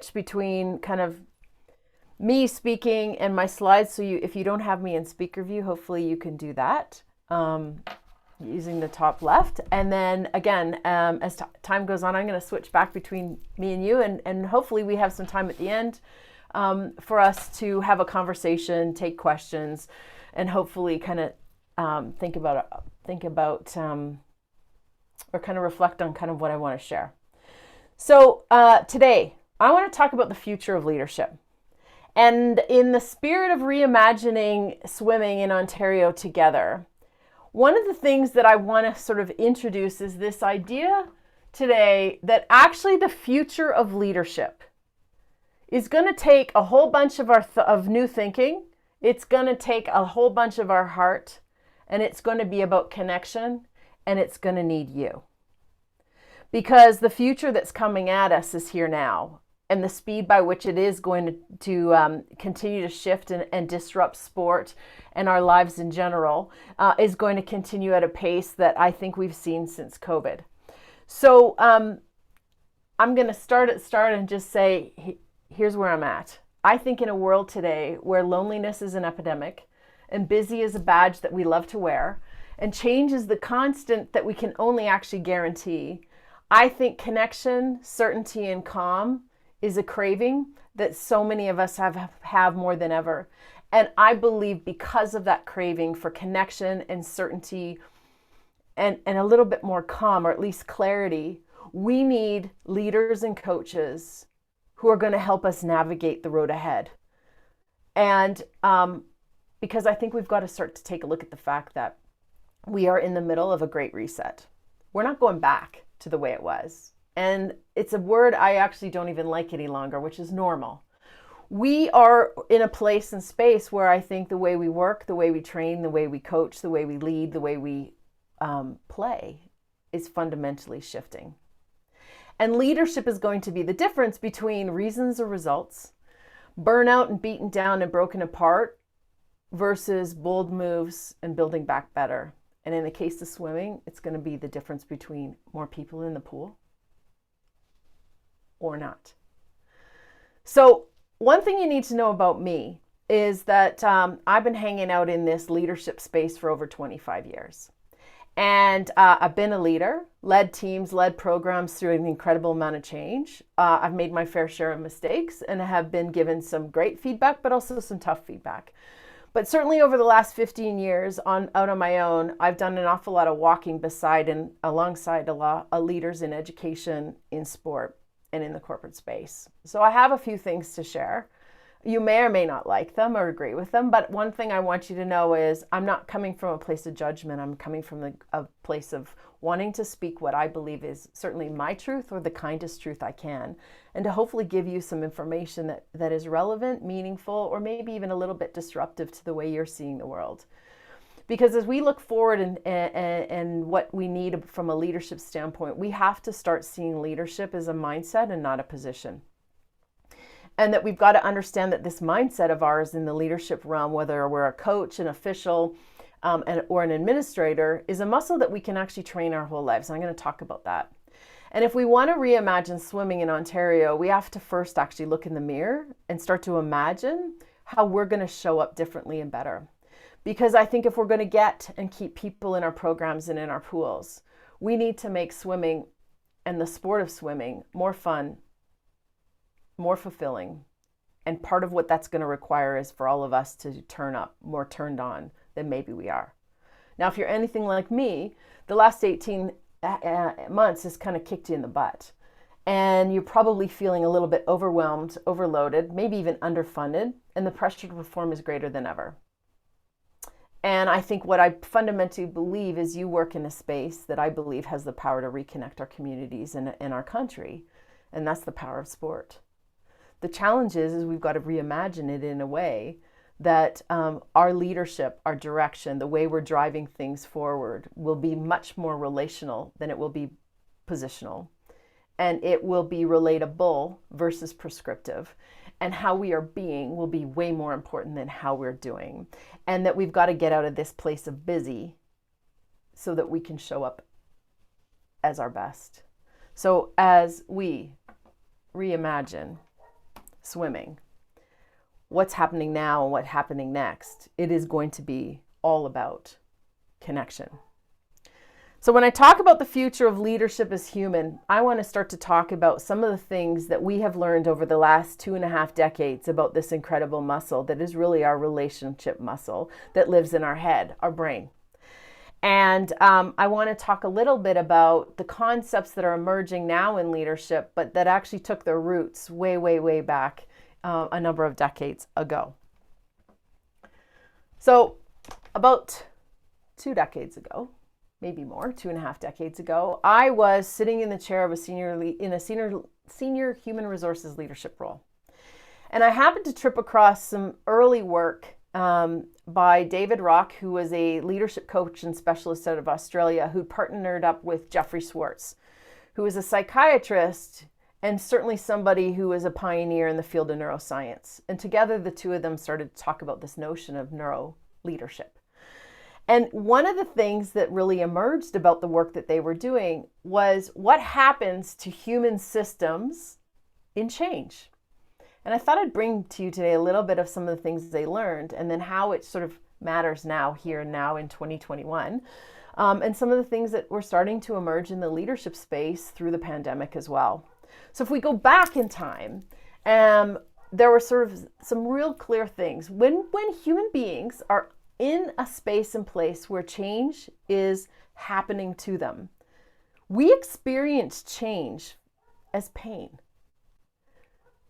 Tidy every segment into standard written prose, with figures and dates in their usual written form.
switch between kind of me speaking and my slides. So if you don't have me in speaker view, hopefully you can do that using the top left. And then again, as time goes on, I'm going to switch back between me and you, and hopefully we have some time at the end for us to have a conversation, take questions, and hopefully kind of think about or kind of reflect on kind of what I want to share. So today, I want to talk about the future of leadership. And in the spirit of reimagining swimming in Ontario together, one of the things that I want to sort of introduce is this idea today that actually the future of leadership is going to take a whole bunch of of new thinking. It's going to take a whole bunch of our heart, and it's going to be about connection, and it's going to need you. Because the future that's coming at us is here now, and the speed by which it is going to continue to shift and disrupt sport and our lives in general is going to continue at a pace that I think we've seen since COVID. So I'm going to start and just say, here's where I'm at. I think in a world today where loneliness is an epidemic and busy is a badge that we love to wear and change is the constant that we can only actually guarantee, I think connection, certainty, and calm is a craving that so many of us have more than ever. And I believe because of that craving for connection and certainty and a little bit more calm, or at least clarity, we need leaders and coaches who are going to help us navigate the road ahead. And because I think we've got to start to take a look at the fact that we are in the middle of a great reset. We're not going back to the way it was. And it's a word I actually don't even like any longer, which is normal. We are in a place and space where I think the way we work, the way we train, the way we coach, the way we lead, the way we play is fundamentally shifting. And leadership is going to be the difference between reasons or results, burnout and beaten down and broken apart versus bold moves and building back better. And in the case of swimming, it's going to be the difference between more people in the pool or not. So one thing you need to know about me is that I've been hanging out in this leadership space for over 25 years. And I've been a leader, led teams, led programs through an incredible amount of change. I've made my fair share of mistakes and have been given some great feedback, but also some tough feedback. But certainly over the last 15 years out on my own, I've done an awful lot of walking beside and alongside a lot of leaders in education, in sport, and in the corporate space. So I have a few things to share. You may or may not like them or agree with them, but one thing I want you to know is I'm not coming from a place of judgment. I'm coming from a place of wanting to speak what I believe is certainly my truth or the kindest truth I can, and to hopefully give you some information that is relevant, meaningful, or maybe even a little bit disruptive to the way you're seeing the world. Because as we look forward and what we need from a leadership standpoint, we have to start seeing leadership as a mindset and not a position. And that we've got to understand that this mindset of ours in the leadership realm, whether we're a coach, an official, or an administrator, is a muscle that we can actually train our whole lives. And I'm going to talk about that. And if we want to reimagine swimming in Ontario, we have to first actually look in the mirror and start to imagine how we're going to show up differently and better. Because I think if we're going to get and keep people in our programs and in our pools, we need to make swimming and the sport of swimming more fun, more fulfilling. And part of what that's going to require is for all of us to turn up more turned on than maybe we are. Now, if you're anything like me, the last 18 months has kind of kicked you in the butt. And you're probably feeling a little bit overwhelmed, overloaded, maybe even underfunded, and the pressure to perform is greater than ever. And I think what I fundamentally believe is you work in a space that I believe has the power to reconnect our communities and our country. And that's the power of sport. The challenge is we've got to reimagine it in a way that our leadership, our direction, the way we're driving things forward will be much more relational than it will be positional. And it will be relatable versus prescriptive. And how we are being will be way more important than how we're doing. And that we've got to get out of this place of busy so that we can show up as our best. So as we reimagine swimming, what's happening now and what's happening next, it is going to be all about connection. So when I talk about the future of leadership as human, I want to start to talk about some of the things that we have learned over the last 2.5 decades about this incredible muscle that is really our relationship muscle that lives in our head, our brain. And I want to talk a little bit about the concepts that are emerging now in leadership, but that actually took their roots way, way, way back a number of decades ago. So about 2 decades ago, maybe more, 2.5 decades ago, I was sitting in the chair of a senior human resources leadership role. And I happened to trip across some early work by David Rock, who was a leadership coach and specialist out of Australia, who partnered up with Jeffrey Schwartz, who was a psychiatrist and certainly somebody who was a pioneer in the field of neuroscience. And together, the two of them started to talk about this notion of neuro leadership. And one of the things that really emerged about the work that they were doing was what happens to human systems in change. And I thought I'd bring to you today a little bit of some of the things they learned and then how it sort of matters now, here and now in 2021, and some of the things that were starting to emerge in the leadership space through the pandemic as well. So if we go back in time, there were sort of some real clear things. When human beings are in a space and place where change is happening to them, we experience change as pain.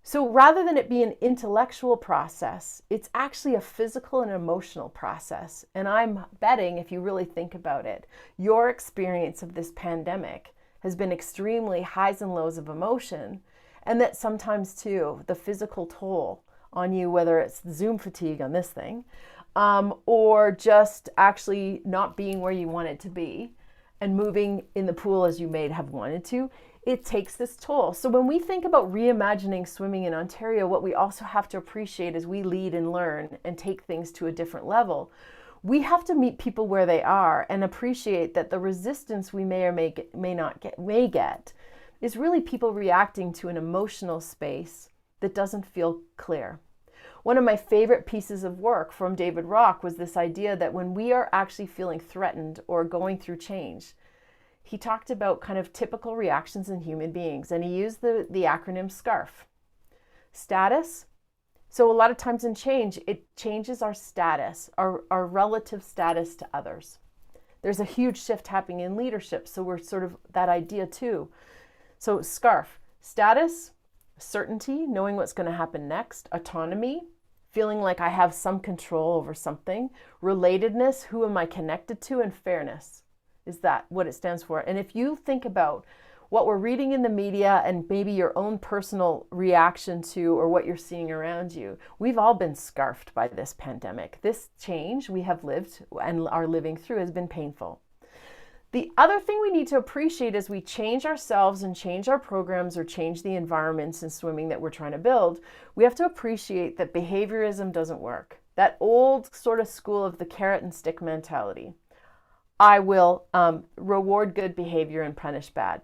So rather than it be an intellectual process, it's actually a physical and emotional process. And I'm betting, if you really think about it, your experience of this pandemic has been extremely highs and lows of emotion, and that sometimes too, the physical toll on you, whether it's Zoom fatigue on this thing, or just actually not being where you wanted to be and moving in the pool as you may have wanted to, it takes this toll. So when we think about reimagining swimming in Ontario, what we also have to appreciate as we lead and learn and take things to a different level, we have to meet people where they are and appreciate that the resistance we may or may get is really people reacting to an emotional space that doesn't feel clear. One of my favorite pieces of work from David Rock was this idea that when we are actually feeling threatened or going through change, he talked about kind of typical reactions in human beings, and he used the acronym SCARF. Status. So a lot of times in change, it changes our status, our relative status to others. There's a huge shift happening in leadership, so we're sort of that idea too. So SCARF, status, certainty, knowing what's going to happen next, autonomy, feeling like I have some control over something, relatedness, who am I connected to, and fairness. Is that what it stands for? And if you think about what we're reading in the media and maybe your own personal reaction to or what you're seeing around you, we've all been scarfed by this pandemic. This change we have lived and are living through has been painful. The other thing we need to appreciate as we change ourselves and change our programs or change the environments in swimming that we're trying to build, we have to appreciate that behaviorism doesn't work. That old sort of school of the carrot and stick mentality. I will reward good behavior and punish bad.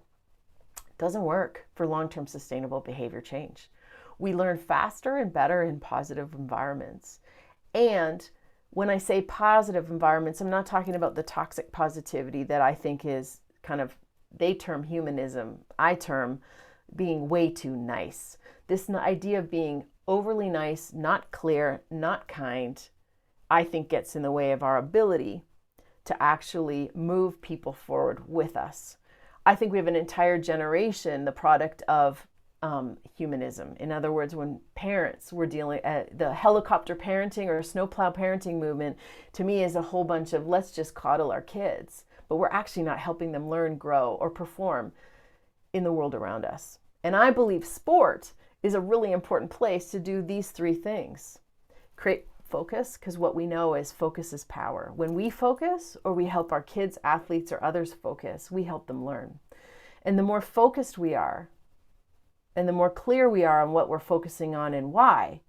Doesn't work for long-term sustainable behavior change. We learn faster and better in positive environments. And when I say positive environments, I'm not talking about the toxic positivity that I think is kind of, they term humanism, I term being way too nice. This idea of being overly nice, not clear, not kind, I think gets in the way of our ability to actually move people forward with us. I think we have an entire generation, the product of humanism. In other words, when parents were dealing, the helicopter parenting or snowplow parenting movement, to me is a whole bunch of let's just coddle our kids, but we're actually not helping them learn, grow, or perform in the world around us. And I believe sport is a really important place to do these three things. Create focus, because what we know is focus is power. When we focus, or we help our kids, athletes, or others focus, we help them learn. And the more focused we are, and the more clear we are on what we're focusing on and why,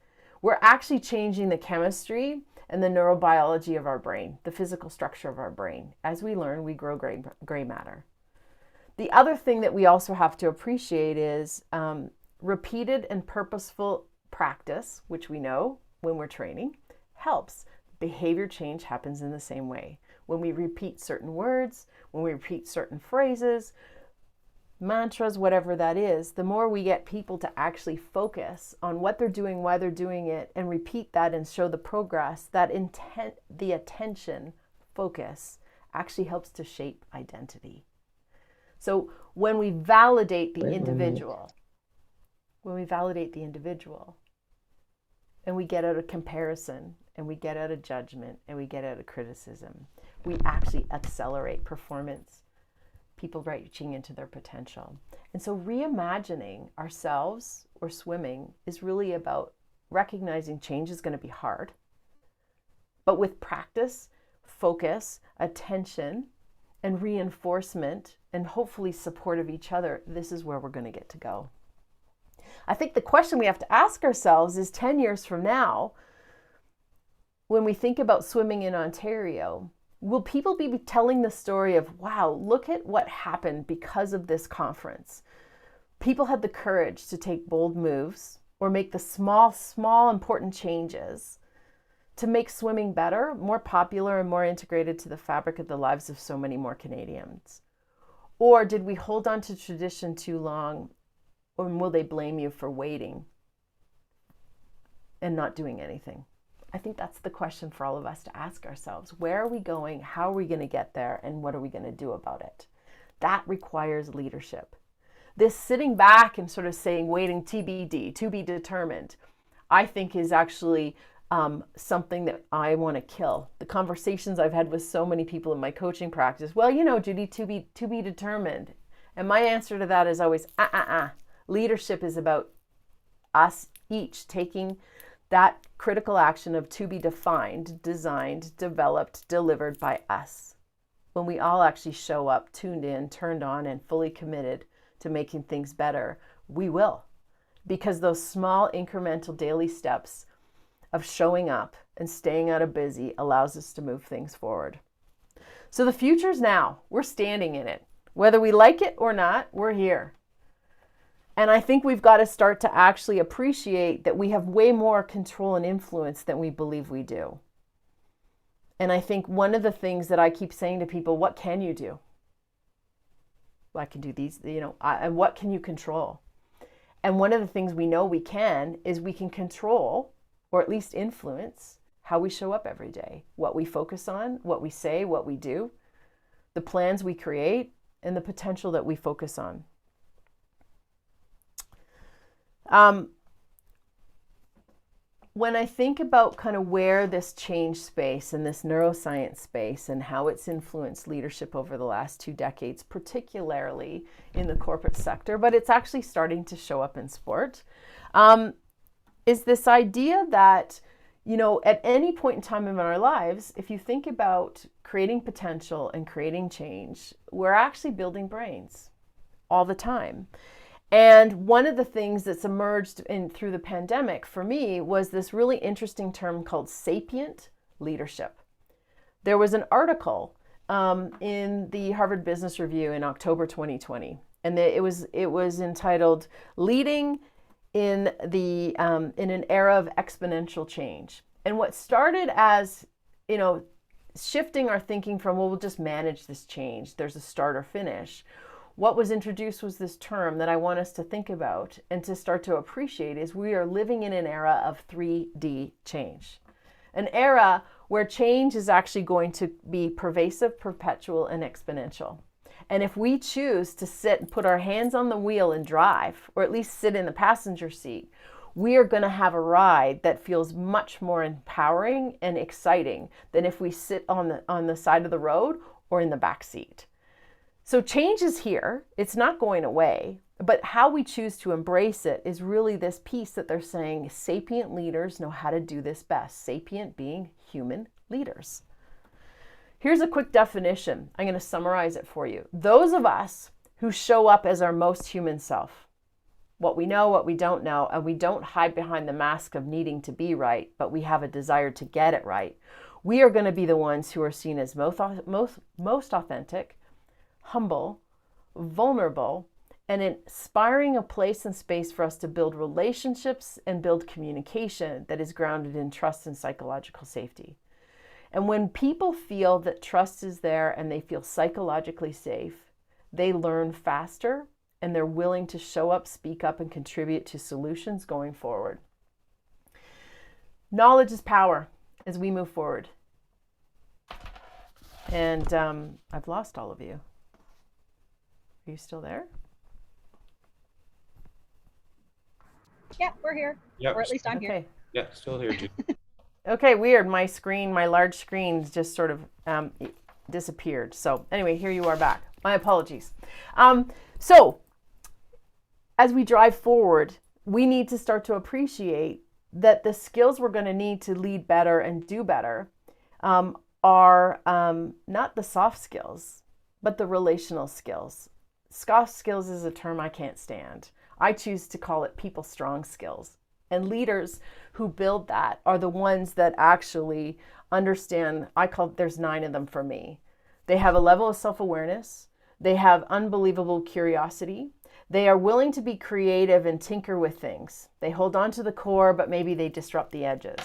we're actually changing the chemistry and the neurobiology of our brain, the physical structure of our brain. As we learn, we grow gray matter. The other thing that we also have to appreciate is repeated and purposeful practice, which we know when we're training, helps. Behavior change happens in the same way. When we repeat certain words, when we repeat certain phrases, mantras, whatever that is, the more we get people to actually focus on what they're doing, why they're doing it, and repeat that and show the progress, that intent, the attention, focus actually helps to shape identity. So when we validate the individual, and we get out of comparison, and we get out of judgment, and we get out of criticism, we actually accelerate performance, people reaching into their potential. And so reimagining ourselves or swimming is really about recognizing change is going to be hard. But with practice, focus, attention, and reinforcement, and hopefully support of each other, this is where we're going to get to go. I think the question we have to ask ourselves is 10 years from now, when we think about swimming in Ontario, will people be telling the story of, wow, look at what happened because of this conference? People had the courage to take bold moves or make the small important changes to make swimming better, more popular, and more integrated to the fabric of the lives of so many more Canadians? Or did we hold on to tradition too long, or will they blame you for waiting and not doing anything? I think that's the question for all of us to ask ourselves. Where are we going? How are we going to get there? And what are we going to do about it? That requires leadership. This sitting back and sort of saying, waiting, TBD, to be determined, I think is actually something that I want to kill. The conversations I've had with so many people in my coaching practice, well, you know, Judy, to be determined. And my answer to that is always, Leadership is about us each taking that critical action of to be defined, designed, developed, delivered by us. When we all actually show up, tuned in, turned on, and fully committed to making things better, we will. Because those small incremental daily steps of showing up and staying out of busy allows us to move things forward. So the future's now. We're standing in it. Whether we like it or not, we're here. And I think we've got to start to actually appreciate that we have way more control and influence than we believe we do. And I think one of the things that I keep saying to people, what can you do? Well, I can do these, and what can you control? And one of the things we know we can is we can control, or at least influence, how we show up every day, what we focus on, what we say, what we do, the plans we create, and the potential that we focus on. When I think about kind of where this change space and this neuroscience space and how it's influenced leadership over the last 2 decades, particularly in the corporate sector, but it's actually starting to show up in sport, is this idea that, at any point in time in our lives, if you think about creating potential and creating change, we're actually building brains all the time. And one of the things that's emerged through the pandemic for me was this really interesting term called sapient leadership. There was an article in the Harvard Business Review in October 2020, and it was entitled "Leading in an Era of Exponential Change." And what started as shifting our thinking from, well, we'll just manage this change. There's a start or finish. What was introduced was this term that I want us to think about and to start to appreciate is we are living in an era of 3D change. An era where change is actually going to be pervasive, perpetual, and exponential. And if we choose to sit and put our hands on the wheel and drive, or at least sit in the passenger seat, we are going to have a ride that feels much more empowering and exciting than if we sit on the side of the road or in the back seat. So change is here. It's not going away, but how we choose to embrace it is really this piece that they're saying sapient leaders know how to do this best. Sapient being human leaders. Here's a quick definition. I'm going to summarize it for you. Those of us who show up as our most human self, what we know, what we don't know, and we don't hide behind the mask of needing to be right, but we have a desire to get it right. We are going to be the ones who are seen as most authentic, humble, vulnerable, and inspiring a place and space for us to build relationships and build communication that is grounded in trust and psychological safety. And when people feel that trust is there and they feel psychologically safe, they learn faster and they're willing to show up, speak up, and contribute to solutions going forward. Knowledge is power as we move forward. And I've lost all of you. Are you still there? Yeah, we're here. Yep. Or at least I'm Okay. here. Yeah, still here, Judy. Okay, weird. My large screen just sort of disappeared. So anyway, here you are back. My apologies. So as we drive forward, we need to start to appreciate that the skills we're going to need to lead better and do better are not the soft skills, but the relational skills. Soft skills is a term I can't stand. I choose to call it people strong skills. And leaders who build that are the ones that actually understand. There's 9 of them for me. They have a level of self-awareness. They have unbelievable curiosity. They are willing to be creative and tinker with things. They hold on to the core, but maybe they disrupt the edges.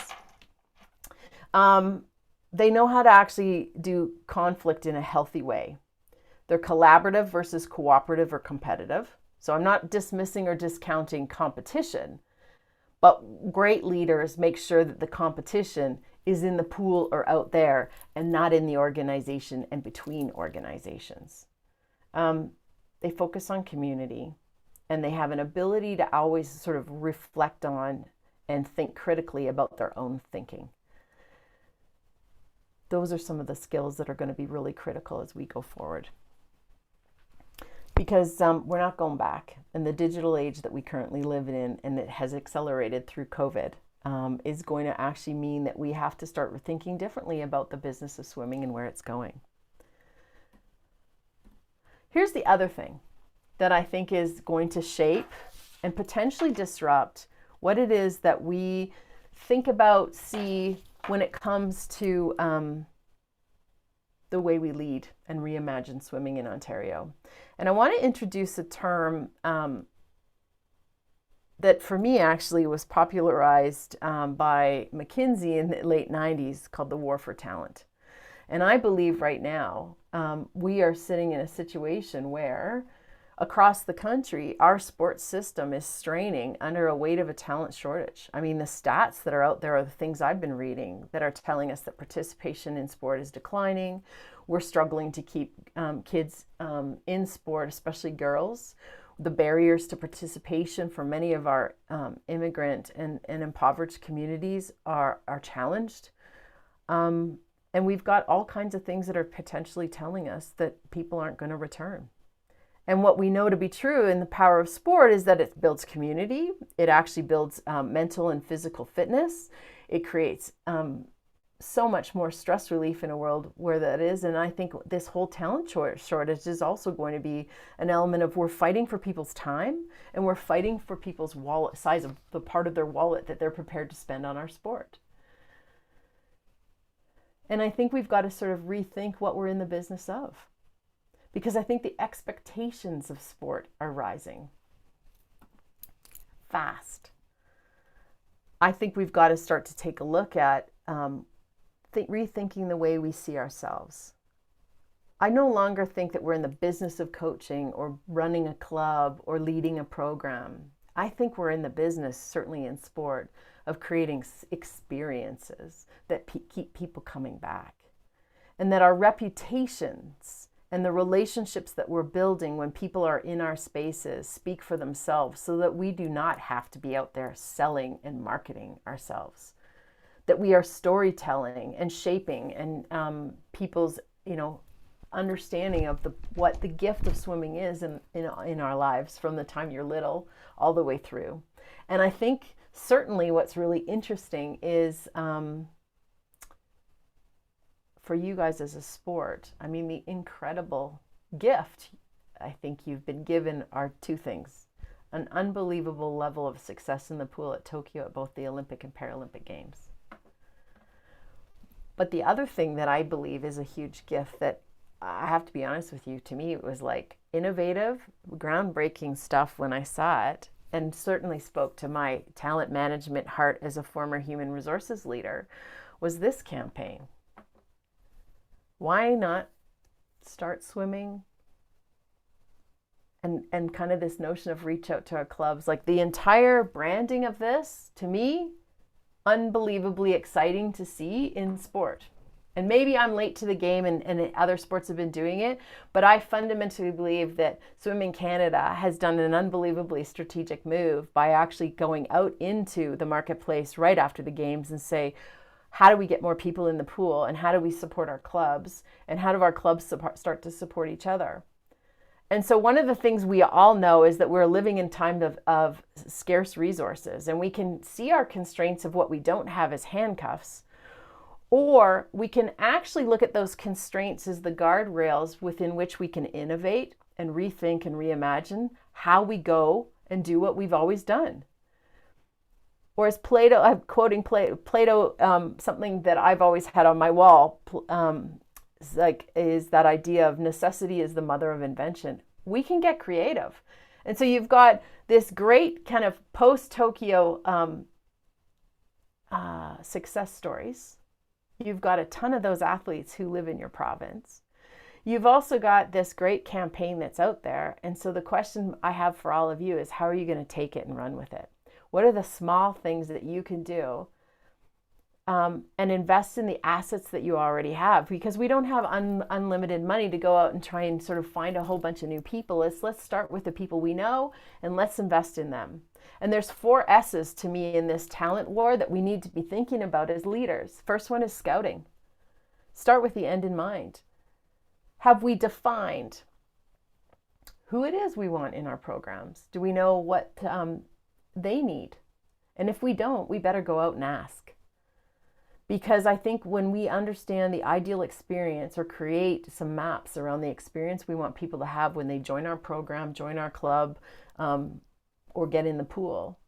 They know how to actually do conflict in a healthy way. They're collaborative versus cooperative or competitive. So I'm not dismissing or discounting competition, but great leaders make sure that the competition is in the pool or out there and not in the organization and between organizations. They focus on community, and they have an ability to always sort of reflect on and think critically about their own thinking. Those are some of the skills that are going to be really critical as we go forward. Because we're not going back. And the digital age that we currently live in, and it has accelerated through COVID, is going to actually mean that we have to start thinking differently about the business of swimming and where it's going. Here's the other thing that I think is going to shape and potentially disrupt what it is that we think about, see when it comes to the way we lead and reimagine swimming in Ontario. And I want to introduce a term that for me actually was popularized by McKinsey in the late 90s, called the war for talent. And I believe right now we are sitting in a situation where across the country, our sports system is straining under a weight of a talent shortage. I mean, the stats that are out there are the things I've been reading that are telling us that participation in sport is declining. We're struggling to keep kids in sport, especially girls. The barriers to participation for many of our immigrant and impoverished communities are challenged. And we've got all kinds of things that are potentially telling us that people aren't going to return. And what we know to be true in the power of sport is that it builds community. It actually builds mental and physical fitness. It creates so much more stress relief in a world where that is. And I think this whole talent shortage is also going to be an element of we're fighting for people's time, and we're fighting for people's wallet, size of the part of their wallet that they're prepared to spend on our sport. And I think we've got to sort of rethink what we're in the business of. Because I think the expectations of sport are rising fast. I think we've got to start to take a look at rethinking the way we see ourselves. I no longer think that we're in the business of coaching or running a club or leading a program. I think we're in the business, certainly in sport, of creating experiences that keep people coming back. And that our reputations and the relationships that we're building when people are in our spaces speak for themselves, so that we do not have to be out there selling and marketing ourselves. That we are storytelling and shaping and people's, understanding of what the gift of swimming is in our lives from the time you're little all the way through. And I think certainly what's really interesting is for you guys as a sport, I mean, the incredible gift I think you've been given are 2 things. An unbelievable level of success in the pool at Tokyo at both the Olympic and Paralympic Games. But the other thing that I believe is a huge gift that I have to be honest with you, to me, it was like innovative, groundbreaking stuff when I saw it, and certainly spoke to my talent management heart as a former human resources leader, was this campaign. Why not start swimming? And kind of this notion of reach out to our clubs, like the entire branding of this, to me, unbelievably exciting to see in sport. And maybe I'm late to the game and other sports have been doing it, but I fundamentally believe that Swimming Canada has done an unbelievably strategic move by actually going out into the marketplace right after the games and say, how do we get more people in the pool, and how do we support our clubs, and how do our clubs start to support each other? And so one of the things we all know is that we're living in time of scarce resources, and we can see our constraints of what we don't have as handcuffs, or we can actually look at those constraints as the guardrails within which we can innovate and rethink and reimagine how we go and do what we've always done. Or as Plato, I'm quoting Plato, something that I've always had on my wall, is that idea of necessity is the mother of invention. We can get creative. And so you've got this great kind of post-Tokyo success stories. You've got a ton of those athletes who live in your province. You've also got this great campaign that's out there. And so the question I have for all of you is, how are you going to take it and run with it? What are the small things that you can do and invest in the assets that you already have? Because we don't have unlimited money to go out and try and sort of find a whole bunch of new people. Let's start with the people we know and let's invest in them. And there's 4 S's to me in this talent war that we need to be thinking about as leaders. First one is scouting. Start with the end in mind. Have we defined who it is we want in our programs? Do we know what they need? And if we don't, we better go out and ask. Because I think when we understand the ideal experience, or create some maps around the experience we want people to have when they join our program, join our club, or get in the pool,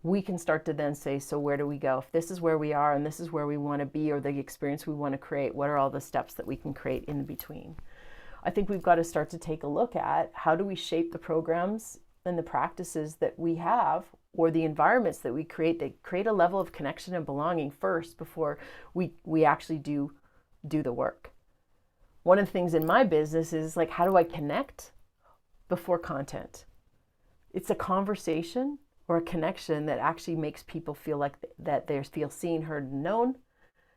we can start to then say, so where do we go? If this is where we are and this is where we want to be, or the experience we want to create, what are all the steps that we can create in between? I think we've got to start to take a look at how do we shape the programs and the practices that we have, or the environments that we create, that create a level of connection and belonging first before we actually do the work. One of the things in my business is like, how do I connect before content? It's a conversation or a connection that actually makes people feel like that they feel seen, heard, and known,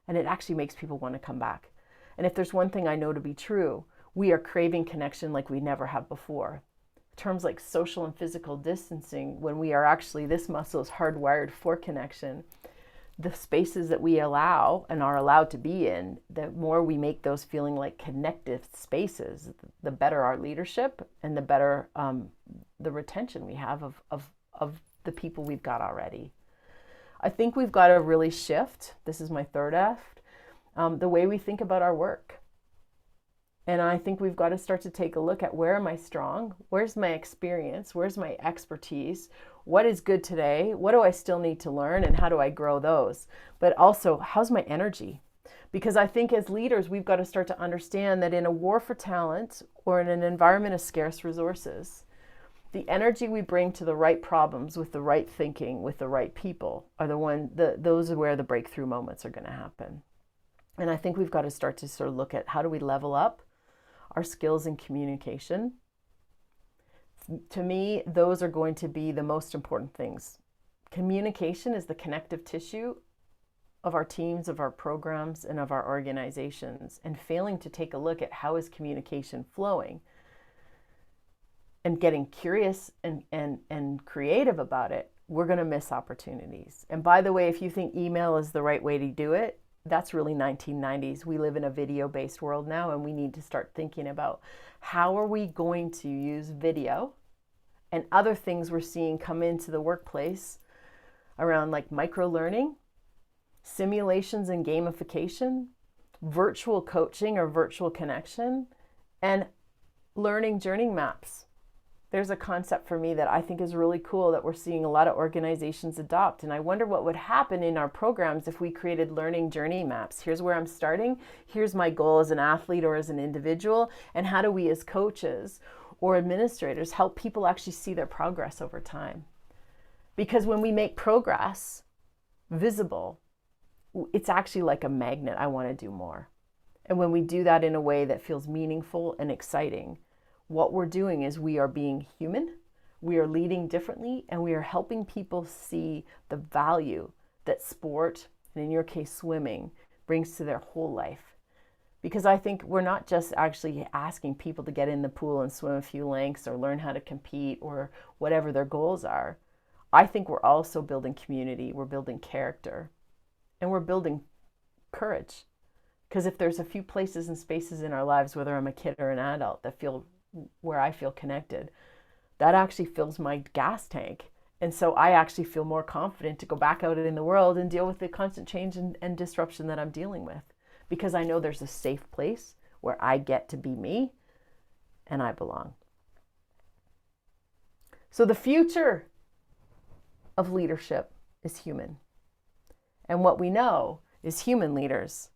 and it actually makes people want to come back. And if there's one thing I know to be true, we are craving connection like we never have before. Terms like social and physical distancing, when we are actually, this muscle is hardwired for connection. The spaces that we allow and are allowed to be in, the more we make those feeling like connective spaces, the better our leadership and the better the retention we have of the people we've got already. I think we've got to really shift, this is my third F, the way we think about our work. And I think we've got to start to take a look at, where am I strong? Where's my experience? Where's my expertise? What is good today? What do I still need to learn? And how do I grow those? But also, how's my energy? Because I think as leaders, we've got to start to understand that in a war for talent, or in an environment of scarce resources, the energy we bring to the right problems with the right thinking, with the right people, are those are where the breakthrough moments are going to happen. And I think we've got to start to sort of look at, how do we level up our skills in communication? To me, those are going to be the most important things. Communication is the connective tissue of our teams, of our programs, and of our organizations. And failing to take a look at how is communication flowing, and getting curious and creative about it, we're going to miss opportunities. And by the way, if you think email is the right way to do it, that's really 1990s. We live in a video-based world now, and we need to start thinking about, how are we going to use video and other things we're seeing come into the workplace around, like micro-learning, simulations and gamification, virtual coaching or virtual connection, and learning journey maps. there's a concept for me that I think is really cool that we're seeing a lot of organizations adopt. And I wonder what would happen in our programs if we created learning journey maps. Here's where I'm starting. Here's my goal as an athlete or as an individual. And how do we as coaches or administrators help people actually see their progress over time? Because when we make progress visible, it's actually like a magnet. I want to do more. And when we do that in a way that feels meaningful and exciting, what we're doing is we are being human, we are leading differently, and we are helping people see the value that sport, and in your case, swimming, brings to their whole life. Because I think we're not just actually asking people to get in the pool and swim a few lengths or learn how to compete or whatever their goals are. I think we're also building community, we're building character, and we're building courage. Because if there's a few places and spaces in our lives, whether I'm a kid or an adult, where I feel connected, that actually fills my gas tank. And so I actually feel more confident to go back out in the world and deal with the constant change and disruption that I'm dealing with. Because I know there's a safe place where I get to be me and I belong. So the future of leadership is human. And what we know is human leaders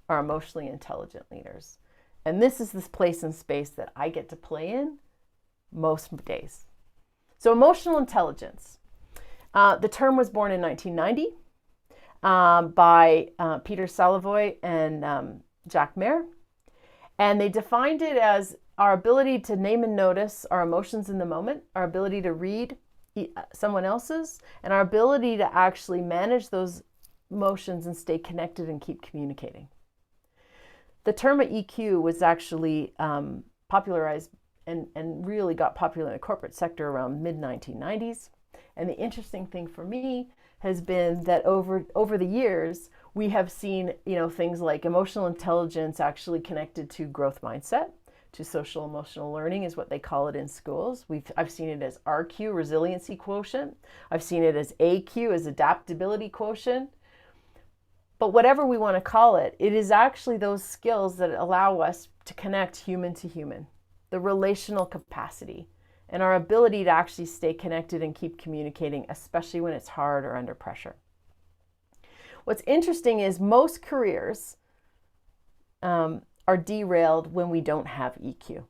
are emotionally intelligent leaders. And this is this place and space that I get to play in most days. So emotional intelligence. The term was born in 1990 by Peter Salovey and Jack Mayer. And they defined it as our ability to name and notice our emotions in the moment, our ability to read someone else's, and our ability to actually manage those emotions and stay connected and keep communicating. The term EQ was actually popularized and really got popular in the corporate sector around mid-1990s. And the interesting thing for me has been that over the years, we have seen things like emotional intelligence actually connected to growth mindset, to social emotional learning is what they call it in schools. I've seen it as RQ, resiliency quotient. I've seen it as AQ, as adaptability quotient. But whatever we want to call it, it is actually those skills that allow us to connect human to human, the relational capacity, and our ability to actually stay connected and keep communicating, especially when it's hard or under pressure. What's interesting is most careers are derailed when we don't have EQ.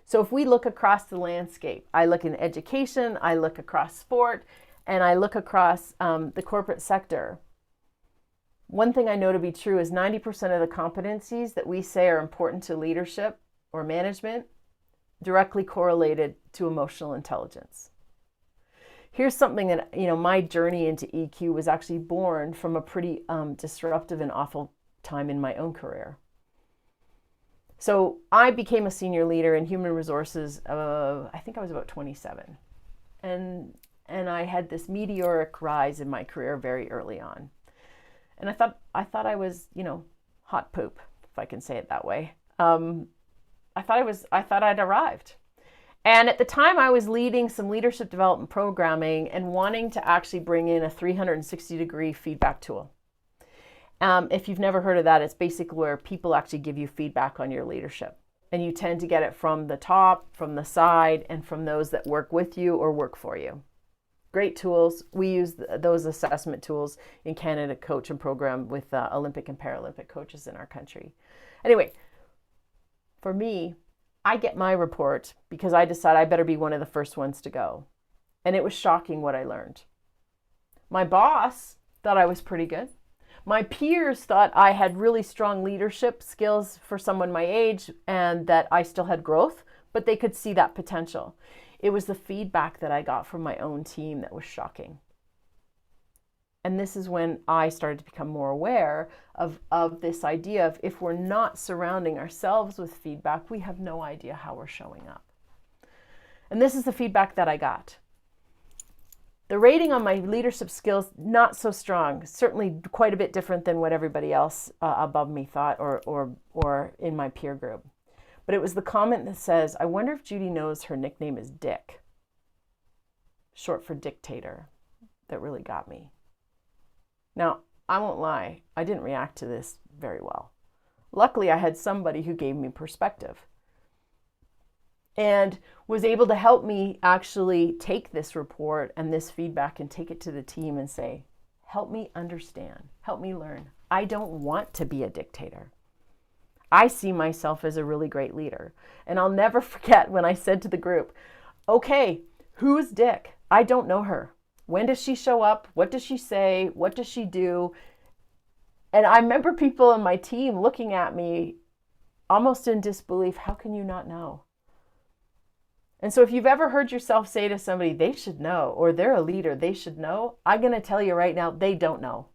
So if we look across the landscape, I look in education, I look across sport, and I look across the corporate sector, one thing I know to be true is 90% of the competencies that we say are important to leadership or management directly correlated to emotional intelligence. Here's something that, my journey into EQ was actually born from a pretty disruptive and awful time in my own career. So I became a senior leader in human resources, I think I was about 27. And I had this meteoric rise in my career very early on. And I thought I was, hot poop, if I can say it that way. I thought I'd arrived. And at the time I was leading some leadership development programming and wanting to actually bring in a 360-degree feedback tool. If you've never heard of that, it's basically where people actually give you feedback on your leadership. And you tend to get it from the top, from the side, and from those that work with you or work for you. Great tools. We use those assessment tools in Canada, coach and program with Olympic and Paralympic coaches in our country. Anyway, for me, I get my report because I decide I better be one of the first ones to go. And it was shocking what I learned. My boss thought I was pretty good. My peers thought I had really strong leadership skills for someone my age and that I still had growth, but they could see that potential. It was the feedback that I got from my own team that was shocking. And this is when I started to become more aware of this idea of if we're not surrounding ourselves with feedback, we have no idea how we're showing up. And this is the feedback that I got. The rating on my leadership skills, not so strong, certainly quite a bit different than what everybody else above me thought or in my peer group. But it was the comment that says, I wonder if Judy knows her nickname is Dick, short for dictator, that really got me. Now, I won't lie, I didn't react to this very well. Luckily, I had somebody who gave me perspective. and was able to help me actually take this report and this feedback and take it to the team and say, help me understand, help me learn. I don't want to be a dictator. I see myself as a really great leader. And I'll never forget when I said to the group, okay, who's Dick? I don't know her. When does she show up? What does she say? What does she do? And I remember people in my team looking at me almost in disbelief. How can you not know? And so if you've ever heard yourself say to somebody, they should know, or they're a leader, they should know, I'm going to tell you right now, they don't know.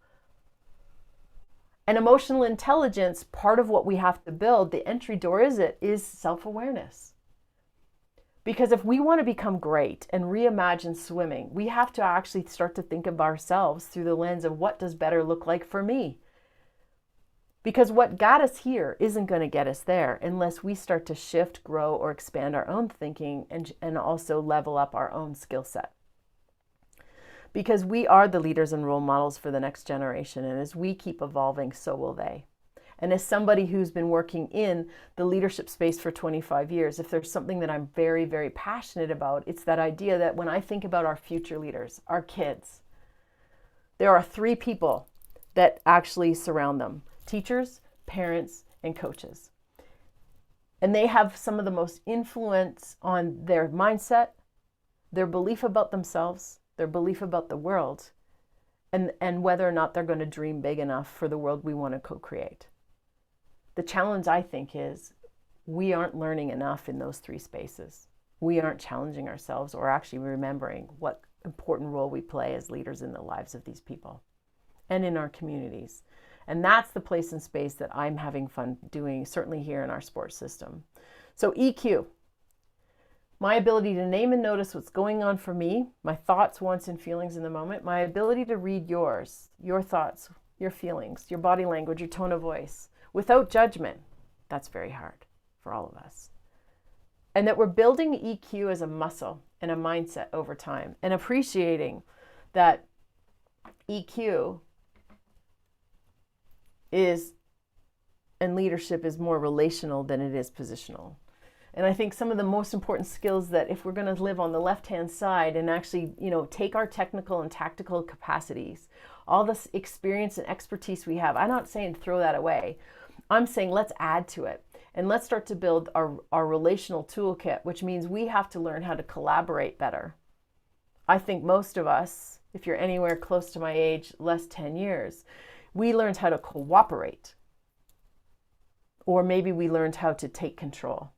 And emotional intelligence, part of what we have to build, the entry door is self-awareness. Because if we want to become great and reimagine swimming, we have to actually start to think of ourselves through the lens of what does better look like for me? Because what got us here isn't going to get us there unless we start to shift, grow, or expand our own thinking and also level up our own skill set. Because we are the leaders and role models for the next generation, and as we keep evolving, so will they. And as somebody who's been working in the leadership space for 25 years, if there's something that I'm very, very passionate about, it's that idea that when I think about our future leaders, our kids, there are 3 people that actually surround them: teachers, parents, and coaches. And they have some of the most influence on their mindset, their belief about themselves, their belief about the world, and whether or not they're going to dream big enough for the world we want to co-create. The challenge, I think, is we aren't learning enough in those 3 spaces. We aren't challenging ourselves or actually remembering what important role we play as leaders in the lives of these people and in our communities. And that's the place and space that I'm having fun doing, certainly here in our sports system. So EQ, my ability to name and notice what's going on for me, my thoughts, wants, and feelings in the moment, my ability to read yours, your thoughts, your feelings, your body language, your tone of voice, without judgment. That's very hard for all of us. And that we're building EQ as a muscle and a mindset over time, and appreciating that EQ is, and leadership is more relational than it is positional. And I think some of the most important skills that if we're going to live on the left-hand side and actually, take our technical and tactical capacities, all this experience and expertise we have, I'm not saying throw that away. I'm saying let's add to it. And let's start to build our relational toolkit, which means we have to learn how to collaborate better. I think most of us, if you're anywhere close to my age, less 10 years, we learned how to cooperate. Or maybe we learned how to take control.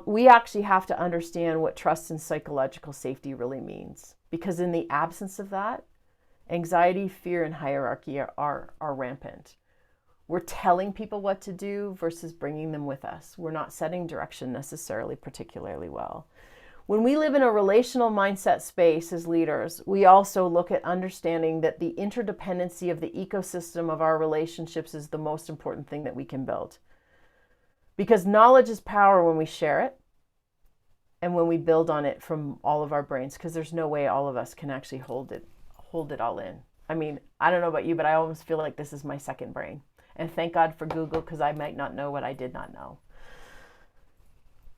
We actually have to understand what trust and psychological safety really means. Because in the absence of that, anxiety, fear, and hierarchy are rampant. We're telling people what to do versus bringing them with us. We're not setting direction necessarily particularly well. When we live in a relational mindset space as leaders, we also look at understanding that the interdependency of the ecosystem of our relationships is the most important thing that we can build. Because knowledge is power when we share it and when we build on it from all of our brains, because there's no way all of us can actually hold it all in. I mean, I don't know about you, but I almost feel like this is my second brain. And thank God for Google, because I might not know what I did not know.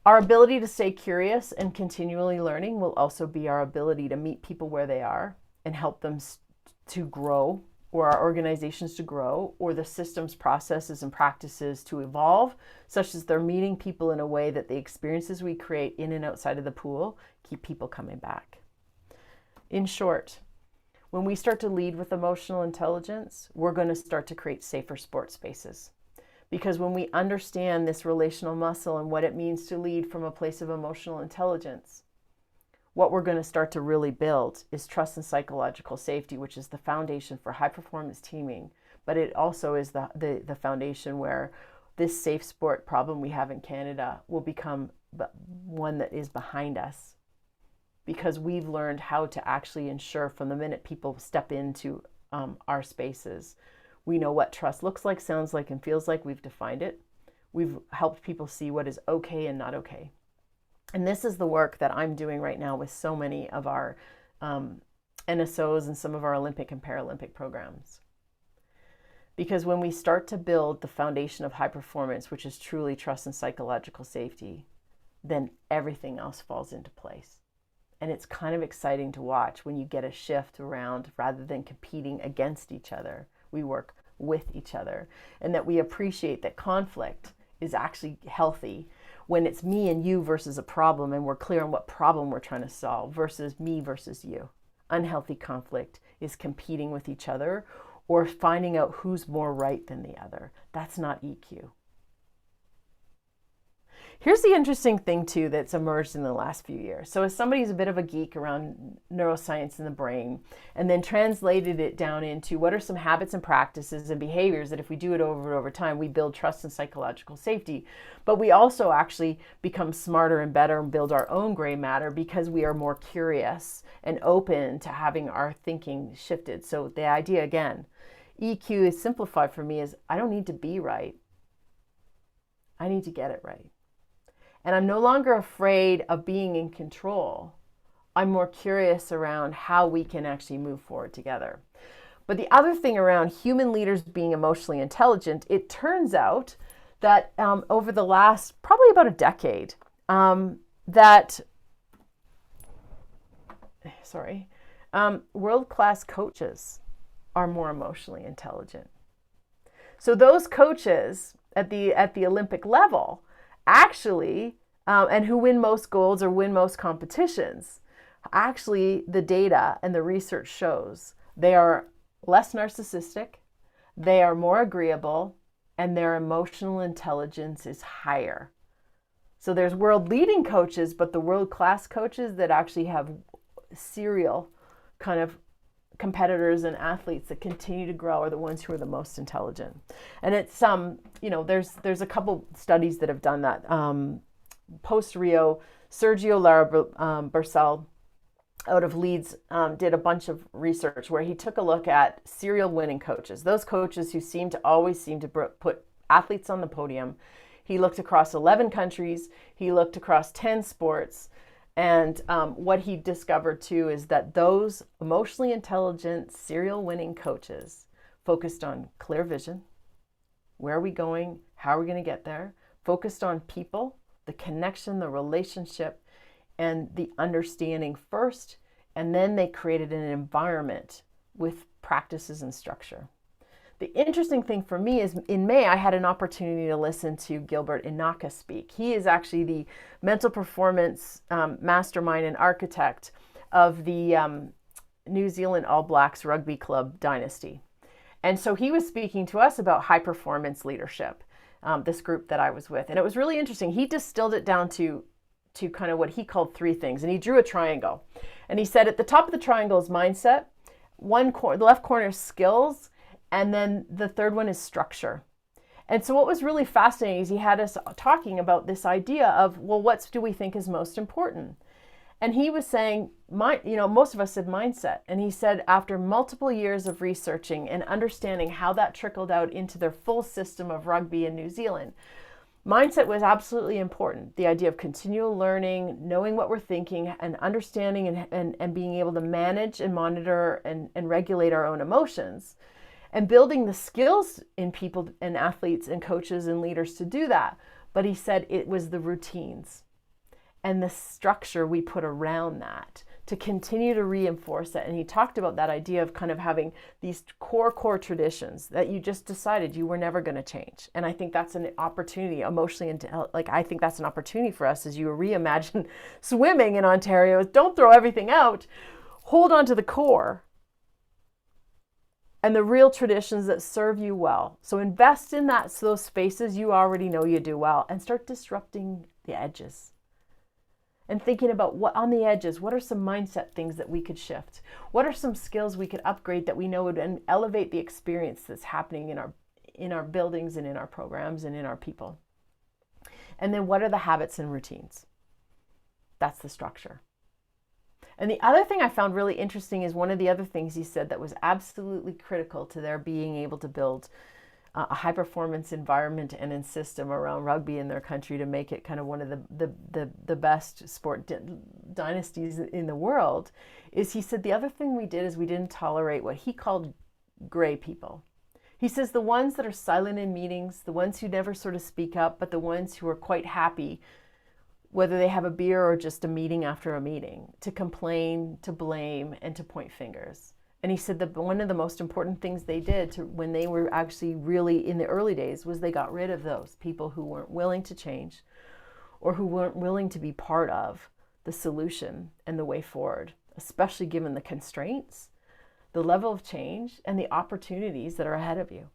Our ability to stay curious and continually learning will also be our ability to meet people where they are and help them to grow, or our organizations to grow, or the systems, processes, and practices to evolve, such as they're meeting people in a way that the experiences we create in and outside of the pool keep people coming back. In short, when we start to lead with emotional intelligence, we're going to start to create safer sports spaces. Because when we understand this relational muscle and what it means to lead from a place of emotional intelligence, what we're going to start to really build is trust and psychological safety, which is the foundation for high performance teaming. But it also is the foundation where this safe sport problem we have in Canada will become one that is behind us. Because we've learned how to actually ensure from the minute people step into our spaces, we know what trust looks like, sounds like, and feels like. We've defined it. We've helped people see what is okay and not okay. And this is the work that I'm doing right now with so many of our NSOs and some of our Olympic and Paralympic programs. Because when we start to build the foundation of high performance, which is truly trust and psychological safety, then everything else falls into place. And it's kind of exciting to watch when you get a shift around, rather than competing against each other, we work with each other, and that we appreciate that conflict is actually healthy when it's me and you versus a problem, and we're clear on what problem we're trying to solve versus me versus you. Unhealthy conflict is competing with each other or finding out who's more right than the other. That's not EQ. Here's the interesting thing too that's emerged in the last few years. So as somebody's a bit of a geek around neuroscience in the brain, and then translated it down into what are some habits and practices and behaviors that if we do it over and over time, we build trust and psychological safety. But we also actually become smarter and better and build our own gray matter because we are more curious and open to having our thinking shifted. So the idea again, EQ is simplified for me is I don't need to be right. I need to get it right. And I'm no longer afraid of being in control. I'm more curious around how we can actually move forward together. But the other thing around human leaders being emotionally intelligent, it turns out that over the last probably about a decade, world-class coaches are more emotionally intelligent. So those coaches at the Olympic level actually, and who win most golds or win most competitions, actually the data and the research shows they are less narcissistic, they are more agreeable, and their emotional intelligence is higher. So there's world leading coaches, but the world-class coaches that actually have serial kind of competitors and athletes that continue to grow are the ones who are the most intelligent. And it's there's a couple studies that have done that. Post Rio, Sergio Lara-Bercel out of Leeds did a bunch of research where he took a look at serial winning coaches, those coaches who always seem to put athletes on the podium. He looked across 11 countries, he looked across 10 sports. And what he discovered too is that those emotionally intelligent, serial winning coaches focused on clear vision. Where are we going? How are we going to get there? Focused on people, the connection, the relationship, and the understanding first. And then they created an environment with practices and structure. The interesting thing for me is in May, I had an opportunity to listen to Gilbert Inaka speak. He is actually the mental performance mastermind and architect of the New Zealand All Blacks Rugby Club dynasty. And so he was speaking to us about high performance leadership, this group that I was with. And it was really interesting. He distilled it down to kind of what he called three things. And he drew a triangle. And he said at the top of the triangle is mindset, the left corner is skills, and then the third one is structure. And so what was really fascinating is he had us talking about this idea of, well, what do we think is most important? And he was saying, most of us said mindset. And he said after multiple years of researching and understanding how that trickled out into their full system of rugby in New Zealand, mindset was absolutely important. The idea of continual learning, knowing what we're thinking, and understanding and being able to manage and monitor and regulate our own emotions. And building the skills in people and athletes and coaches and leaders to do that. But he said it was the routines and the structure we put around that to continue to reinforce it. And he talked about that idea of kind of having these core traditions that you just decided you were never going to change. And I think that's an opportunity emotionally, I think that's an opportunity for us as you reimagine swimming in Ontario. Don't throw everything out. Hold on to the core and the real traditions that serve you well. So invest in those spaces you already know you do well, and start disrupting the edges. And thinking about what on the edges, what are some mindset things that we could shift? What are some skills we could upgrade that we know would elevate the experience that's happening in our buildings and in our programs and in our people? And then what are the habits and routines? That's the structure. And the other thing I found really interesting is one of the other things he said that was absolutely critical to their being able to build a high performance environment and a system around rugby in their country to make it kind of one of the best sport dynasties in the world, is he said the other thing we did is we didn't tolerate what he called gray people. He says the ones that are silent in meetings, the ones who never sort of speak up, but the ones who are quite happy whether they have a beer or just a meeting after a meeting, to complain, to blame, and to point fingers. And he said that one of the most important things they did when they were actually really in the early days was they got rid of those people who weren't willing to change or who weren't willing to be part of the solution and the way forward, especially given the constraints, the level of change, and the opportunities that are ahead of you.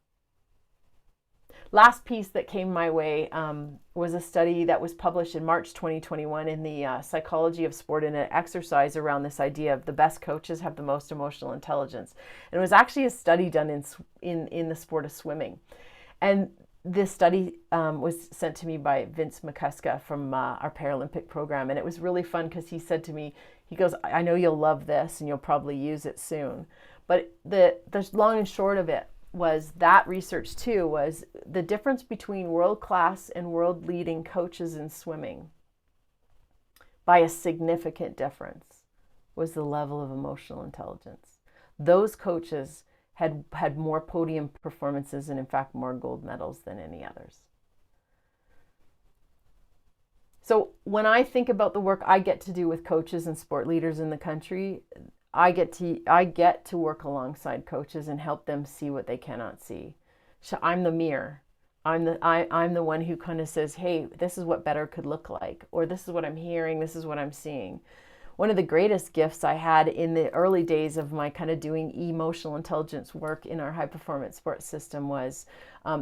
Last piece that came my way was a study that was published in March 2021 in the Psychology of Sport and Exercise around this idea of the best coaches have the most emotional intelligence. And it was actually a study done in the sport of swimming. And this study was sent to me by Vince McCusker from our Paralympic program. And it was really fun because he said to me, he goes, I know you'll love this and you'll probably use it soon. But the long and short of it was that research too was the difference between world-class and world-leading coaches in swimming by a significant difference was the level of emotional intelligence. Those coaches had more podium performances and in fact more gold medals than any others. So when I think about the work I get to do with coaches and sport leaders in the country, I get to work alongside coaches and help them see what they cannot see. So I'm the mirror. I'm the one who kind of says, hey, this is what better could look like, or this is what I'm hearing, this is what I'm seeing. One of the greatest gifts I had in the early days of my kind of doing emotional intelligence work in our high performance sports system was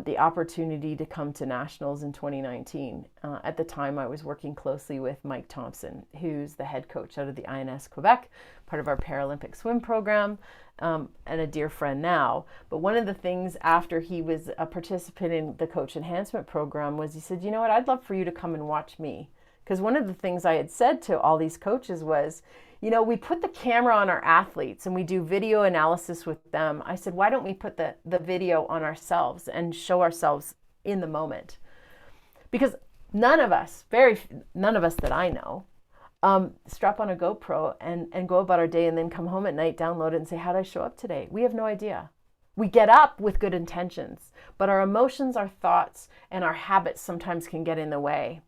the opportunity to come to nationals in 2019. At the time, I was working closely with Mike Thompson, who's the head coach out of the INS Quebec, part of our Paralympic swim program, and a dear friend now. But one of the things after he was a participant in the coach enhancement program was he said, you know what, I'd love for you to come and watch me. Because one of the things I had said to all these coaches was, you know, we put the camera on our athletes and we do video analysis with them. I said, why don't we put the video on ourselves and show ourselves in the moment? Because none of us that I know, strap on a GoPro and go about our day and then come home at night, download it and say, how did I show up today? We have no idea. We get up with good intentions, but our emotions, our thoughts, and our habits sometimes can get in the way.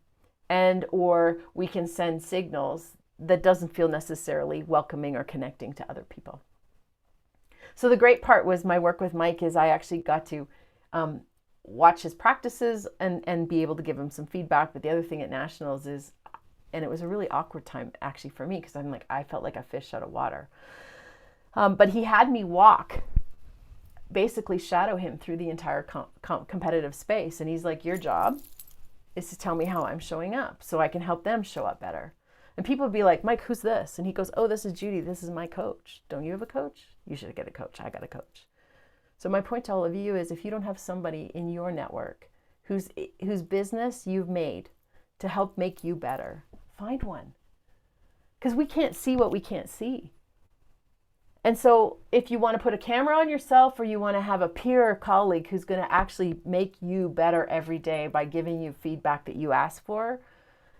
And or we can send signals that doesn't feel necessarily welcoming or connecting to other people. So the great part was my work with Mike is I actually got to watch his practices and be able to give him some feedback. But the other thing at nationals is, and it was a really awkward time actually for me because I felt like a fish out of water. But he had me basically shadow him through the entire competitive space. And he's like, your job is to tell me how I'm showing up so I can help them show up better. And people would be like, Mike, who's this? And he goes, oh, this is Judy. This is my coach. Don't you have a coach? You should get a coach. I got a coach. So my point to all of you is if you don't have somebody in your network whose business you've made to help make you better, find one. Because we can't see what we can't see. And so if you want to put a camera on yourself or you want to have a peer or colleague who's going to actually make you better every day by giving you feedback that you ask for,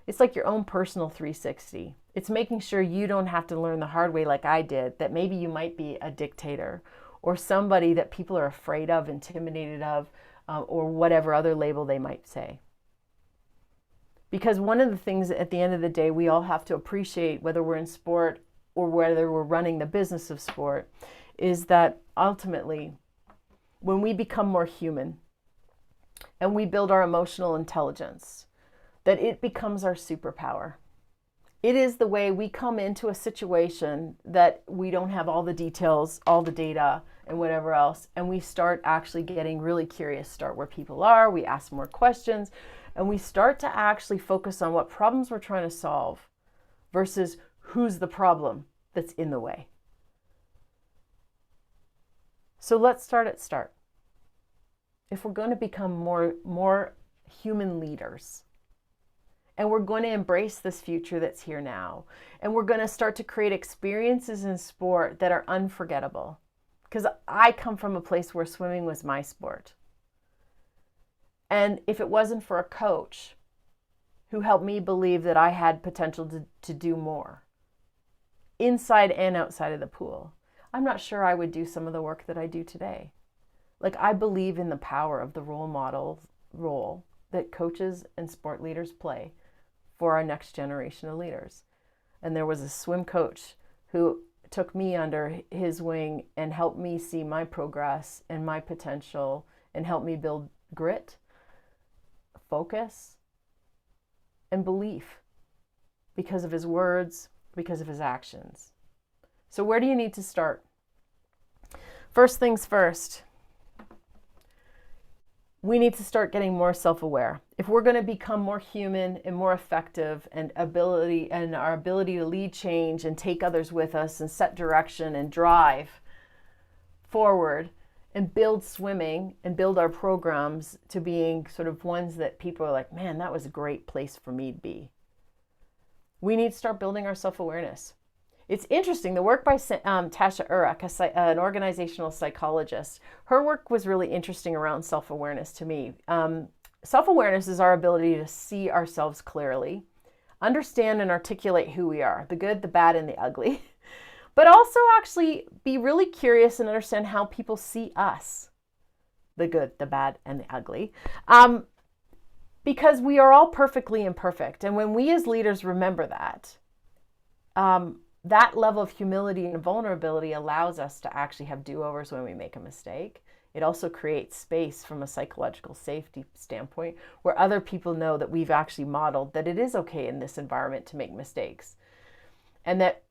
it's like your own personal 360. It's making sure you don't have to learn the hard way like I did, that maybe you might be a dictator or somebody that people are afraid of, intimidated of, or whatever other label they might say. Because one of the things at the end of the day we all have to appreciate, whether we're in sport or whether we're running the business of sport, is that ultimately when we become more human and we build our emotional intelligence, that it becomes our superpower. It is the way we come into a situation that we don't have all the details, all the data, and whatever else, and we start actually getting really curious, start where people are, we ask more questions, and we start to actually focus on what problems we're trying to solve versus who's the problem that's in the way. So let's start at start. If we're going to become more human leaders, and we're going to embrace this future that's here now, and we're going to start to create experiences in sport that are unforgettable, because I come from a place where swimming was my sport. And if it wasn't for a coach who helped me believe that I had potential to do more, inside and outside of the pool, I'm not sure I would do some of the work that I do today. Like, I believe in the power of the role model role that coaches and sport leaders play for our next generation of leaders. And there was a swim coach who took me under his wing and helped me see my progress and my potential and helped me build grit, focus, and belief because of his words, because of his actions. So where do you need to start? First things first, we need to start getting more self-aware. If we're going to become more human and more effective and our ability to lead change and take others with us and set direction and drive forward and build swimming and build our programs to being sort of ones that people are like, man, that was a great place for me to be. We need to start building our self-awareness. It's interesting, the work by Tasha Eurich, an organizational psychologist, her work was really interesting around self-awareness to me. Self-awareness is our ability to see ourselves clearly, understand and articulate who we are, the good, the bad, and the ugly, but also actually be really curious and understand how people see us, the good, the bad, and the ugly, because we are all perfectly imperfect. And when we as leaders remember that, that level of humility and vulnerability allows us to actually have do-overs when we make a mistake. It also creates space from a psychological safety standpoint where other people know that we've actually modeled that it is okay in this environment to make mistakes. And that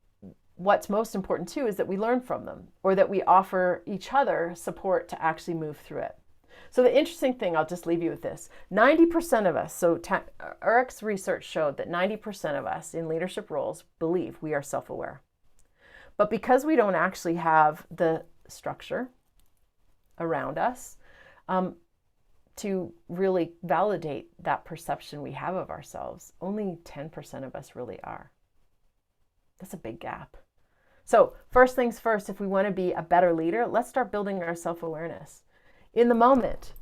what's most important too is that we learn from them or that we offer each other support to actually move through it. So the interesting thing, I'll just leave you with this, 90% of us, so Eurich's research showed that 90% of us in leadership roles believe we are self-aware. But because we don't actually have the structure around us to really validate that perception we have of ourselves, only 10% of us really are. That's a big gap. So first things first, if we want to be a better leader, let's start building our self-awareness. In the moment,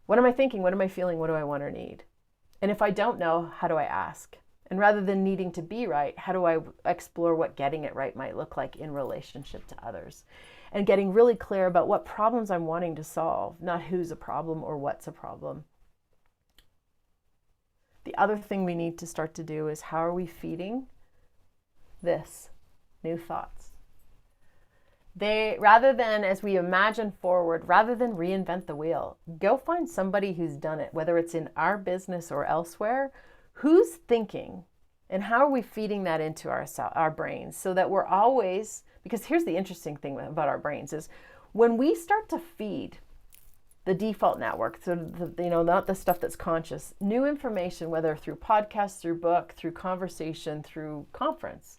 what am I thinking? What am I feeling? What do I want or need? And if I don't know, how do I ask? And rather than needing to be right, how do I explore what getting it right might look like in relationship to others? And getting really clear about what problems I'm wanting to solve, not who's a problem or what's a problem. The other thing we need to start to do is how are we feeding this new thoughts? Rather than, as we imagine forward, rather than reinvent the wheel, go find somebody who's done it, whether it's in our business or elsewhere, who's thinking and how are we feeding that into our brains so that we're always, because here's the interesting thing about our brains is when we start to feed the default network, so not the stuff that's conscious, new information, whether through podcast, through book, through conversation, through conference,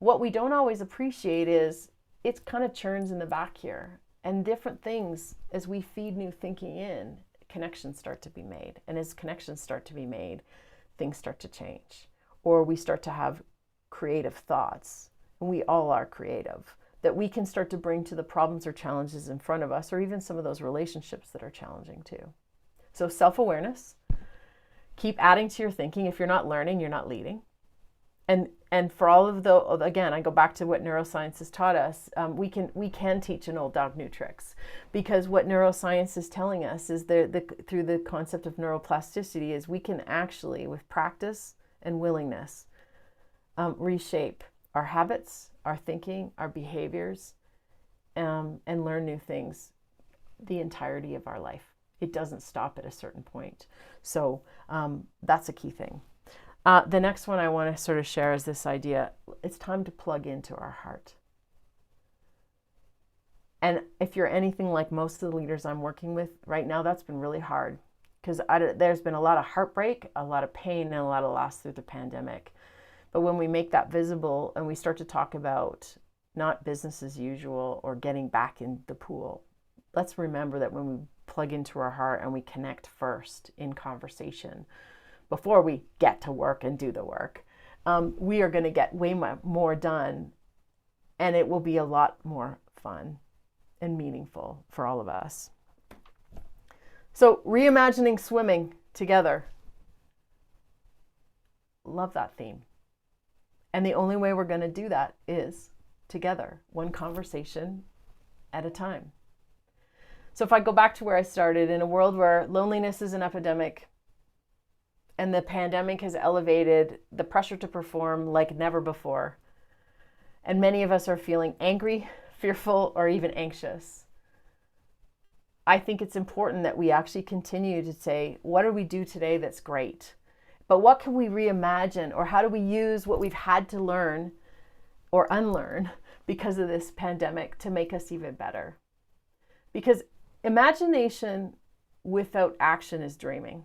what we don't always appreciate is it kind of churns in the back here, and different things, as we feed new thinking in, connections start to be made. And as connections start to be made, things start to change, or we start to have creative thoughts, and we all are creative, that we can start to bring to the problems or challenges in front of us, or even some of those relationships that are challenging too. So self-awareness, keep adding to your thinking. If you're not learning, you're not leading. And for all of again, I go back to what neuroscience has taught us. We can teach an old dog new tricks, because what neuroscience is telling us is through the concept of neuroplasticity is we can actually, with practice and willingness, reshape our habits, our thinking, our behaviors, and learn new things the entirety of our life. It doesn't stop at a certain point. So that's a key thing. The next one I want to sort of share is this idea. It's time to plug into our heart. And if you're anything like most of the leaders I'm working with right now, that's been really hard, because there's been a lot of heartbreak, a lot of pain, and a lot of loss through the pandemic. But when we make that visible and we start to talk about not business as usual or getting back in the pool, let's remember that when we plug into our heart and we connect first in conversation, before we get to work and do the work, we are going to get way more done, and it will be a lot more fun and meaningful for all of us. So reimagining swimming together. Love that theme. And the only way we're going to do that is together, one conversation at a time. So if I go back to where I started, in a world where loneliness is an epidemic, And the pandemic has elevated the pressure to perform like never before. And many of us are feeling angry, fearful, or even anxious. I think it's important that we actually continue to say, what do we do today that's great? But what can we reimagine, or how do we use what we've had to learn or unlearn because of this pandemic to make us even better? Because imagination without action is dreaming.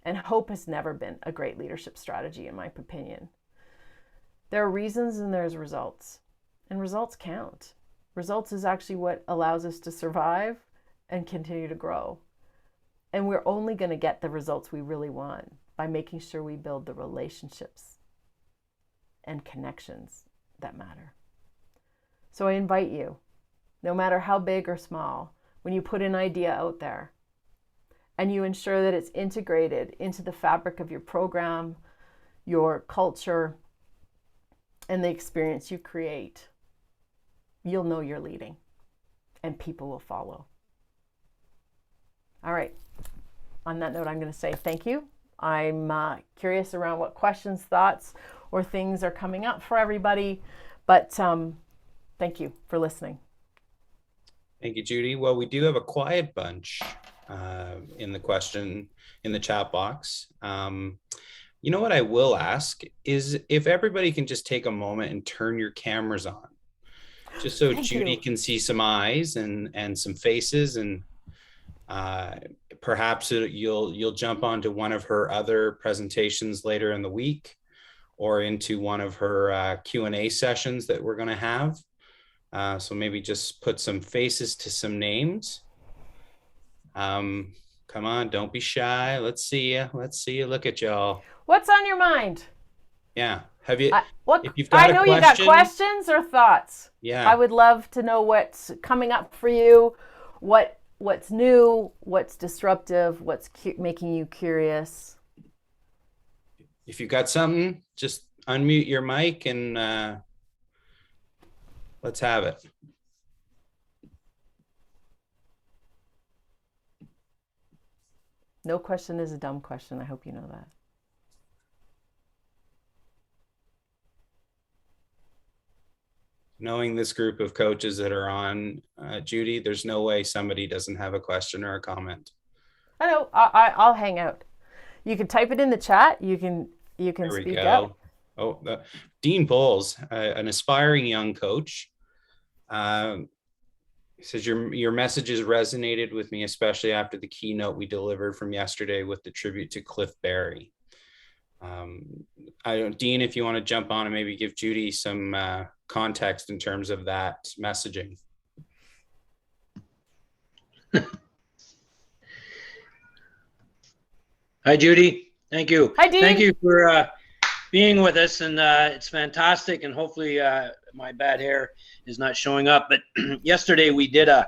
And hope has never been a great leadership strategy, in my opinion. There are reasons and there's results. And results count. Results is actually what allows us to survive and continue to grow. And we're only going to get the results we really want by making sure we build the relationships and connections that matter. So I invite you, no matter how big or small, when you put an idea out there and you ensure that it's integrated into the fabric of your program, your culture, and the experience you create, you'll know you're leading and people will follow. All right. On that note, I'm going to say thank you. I'm curious around what questions, thoughts, or things are coming up for everybody. But thank you for listening. Thank you, Judy. Well, we do have a quiet bunch in the chat box. You know what I will ask is if everybody can just take a moment and turn your cameras on, just so Judy can see some eyes and some faces, and perhaps you'll jump onto one of her other presentations later in the week, or into one of her Q&A sessions that we're going to have. So maybe just put some faces to some names. Come on, don't be shy. Let's see you. Look at y'all. What's on your mind? Yeah. Have you? If you've got you got questions or thoughts. Yeah. I would love to know what's coming up for you, what's new, what's disruptive, what's making you curious. If you've got something, just unmute your mic and let's have it. No question is a dumb question. I hope you know that. Knowing this group of coaches that are on, Judy, there's no way somebody doesn't have a question or a comment. I know. I'll hang out. You can type it in the chat. You can speak up. Oh, Dean Bowles, an aspiring young coach, says your messages resonated with me, especially after the keynote we delivered from yesterday with the tribute to Cliff Barry. Dean, if you want to jump on and maybe give Judy some context in terms of that messaging. Hi, Judy. Thank you. Hi, Dean. Thank you for being with us, and it's fantastic. And hopefully, my bad hair is not showing up. But yesterday we did a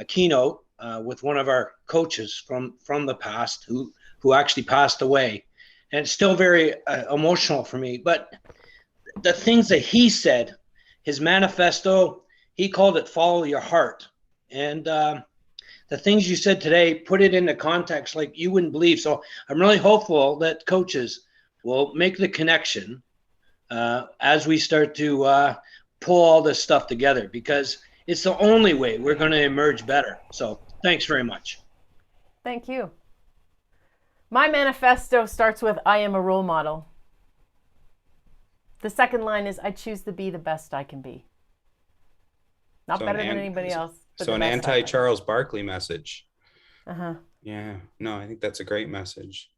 keynote with one of our coaches from the past who actually passed away, and it's still very emotional for me. But the things that he said, his manifesto, he called it "Follow Your Heart," and the things you said today, put it into context like you wouldn't believe. So I'm really hopeful that coaches will make the connection as we start to pull all this stuff together, because it's the only way we're going to emerge better. So thanks very much. Thank you. My manifesto starts with, I am a role model. The second line is, I choose to be the best I can be. Not better than anybody else. So an anti-Charles Barkley message. Uh-huh. Yeah, no, I think that's a great message.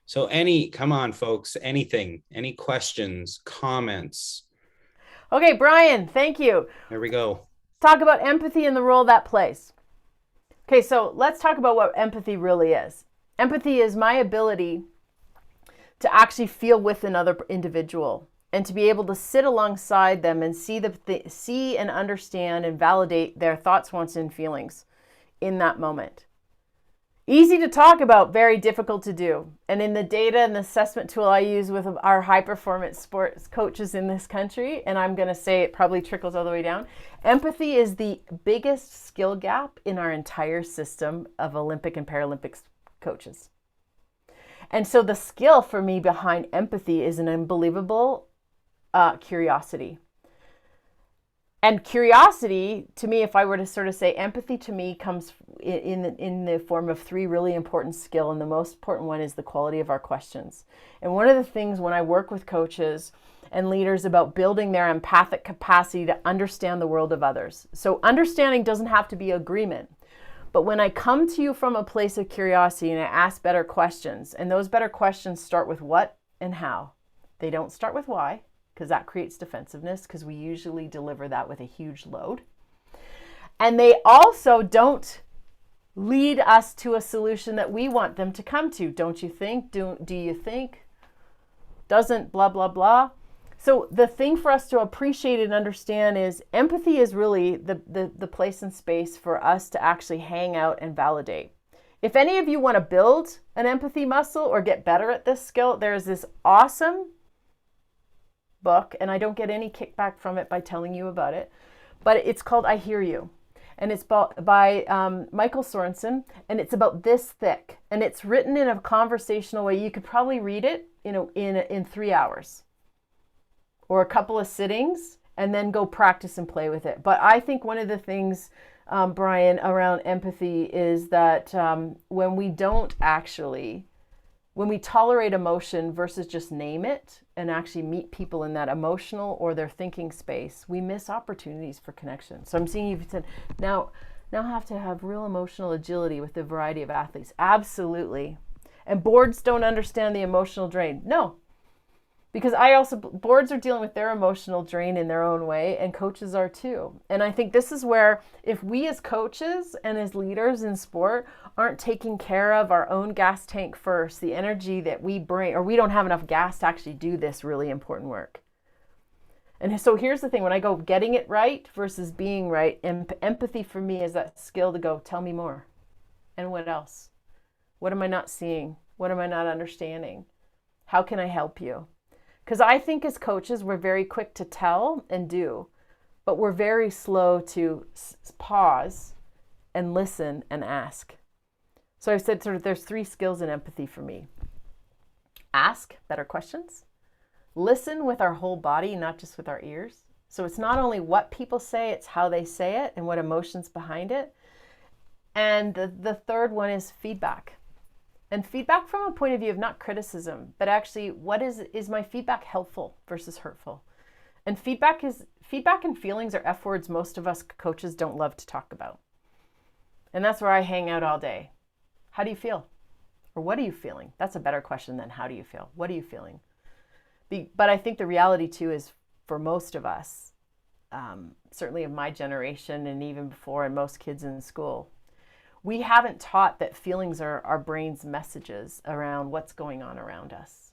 So come on, folks, anything, any questions, comments? Okay, Brian, thank you. There we go. Talk about empathy and the role that plays. Okay, so let's talk about what empathy really is. Empathy is my ability to actually feel with another individual and to be able to sit alongside them and see and understand and validate their thoughts, wants, and feelings in that moment. Easy to talk about, very difficult to do. And in the data and the assessment tool I use with our high-performance sports coaches in this country, and I'm going to say it probably trickles all the way down, empathy is the biggest skill gap in our entire system of Olympic and Paralympic coaches. And so the skill for me behind empathy is an unbelievable curiosity. And curiosity, to me, if I were to sort of say empathy to me comes in the form of three really important skills. And the most important one is the quality of our questions. And one of the things when I work with coaches and leaders about building their empathic capacity to understand the world of others. So understanding doesn't have to be agreement. But when I come to you from a place of curiosity and I ask better questions, and those better questions start with what and how. They don't start with why, because that creates defensiveness, because we usually deliver that with a huge load. And they also don't lead us to a solution that we want them to come to. Don't you think? Do you think? Doesn't blah, blah, blah. So the thing for us to appreciate and understand is empathy is really the place and space for us to actually hang out and validate. If any of you want to build an empathy muscle or get better at this skill, there's this awesome book, and I don't get any kickback from it by telling you about it, but it's called I Hear You. And it's by Michael Sorensen, and it's about this thick, and it's written in a conversational way. You could probably read it, in 3 hours or a couple of sittings, and then go practice and play with it. But I think one of the things, Brian, around empathy is that when we tolerate emotion versus just name it and actually meet people in that emotional or their thinking space, we miss opportunities for connection. So I'm seeing you said, now have to have real emotional agility with the variety of athletes. Absolutely. And boards don't understand the emotional drain. No, because boards are dealing with their emotional drain in their own way, and coaches are too. And I think this is where, if we as coaches and as leaders in sport aren't taking care of our own gas tank first, the energy that we bring, or we don't have enough gas to actually do this really important work. And so here's the thing, when I go getting it right versus being right, empathy for me is that skill to go, tell me more. And what else? What am I not seeing? What am I not understanding? How can I help you? Because I think as coaches, we're very quick to tell and do, but we're very slow to pause and listen and ask. So I've said sort of there's 3 skills in empathy for me. Ask better questions. Listen with our whole body, not just with our ears. So it's not only what people say, it's how they say it and what emotions behind it. And the third one is feedback. And feedback from a point of view of not criticism, but actually what is my feedback helpful versus hurtful? And feedback and feelings are F words most of us coaches don't love to talk about. And that's where I hang out all day. How do you feel? Or what are you feeling? That's a better question than how do you feel? What are you feeling? But I think the reality too is for most of us, certainly of my generation and even before, and most kids in school, we haven't taught that feelings are our brain's messages around what's going on around us.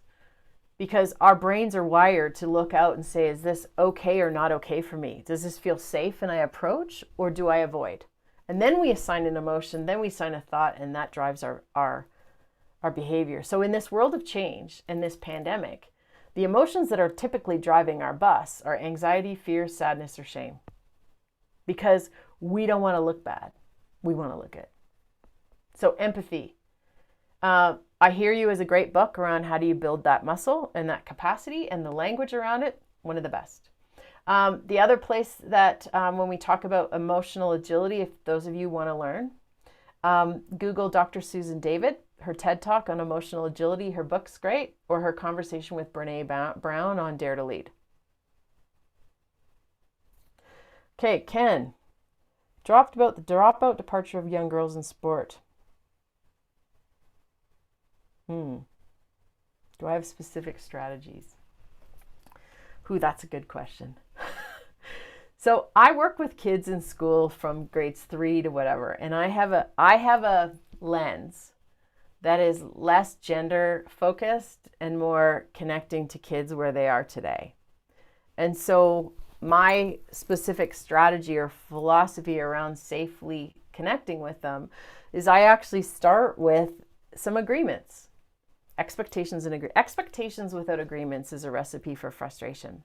Because our brains are wired to look out and say, is this okay or not okay for me? Does this feel safe and I approach, or do I avoid? And then we assign an emotion, then we assign a thought, and that drives our behavior. So in this world of change and this pandemic, the emotions that are typically driving our bus are anxiety, fear, sadness, or shame. Because we don't want to look bad. We want to look good. So empathy. I Hear You is a great book around how do you build that muscle and that capacity, and the language around it, one of the best. The other place that when we talk about emotional agility, if those of you want to learn, Google Dr. Susan David, her TED Talk on emotional agility. Her book's great, or her conversation with Brene Brown on Dare to Lead. Okay, Ken. Dropped about the dropout departure of young girls in sport. Do I have specific strategies? That's a good question. So I work with kids in school from grades 3 to whatever, and I have a lens that is less gender focused and more connecting to kids where they are today. And so my specific strategy or philosophy around safely connecting with them is I actually start with some agreements. Expectations without agreements is a recipe for frustration.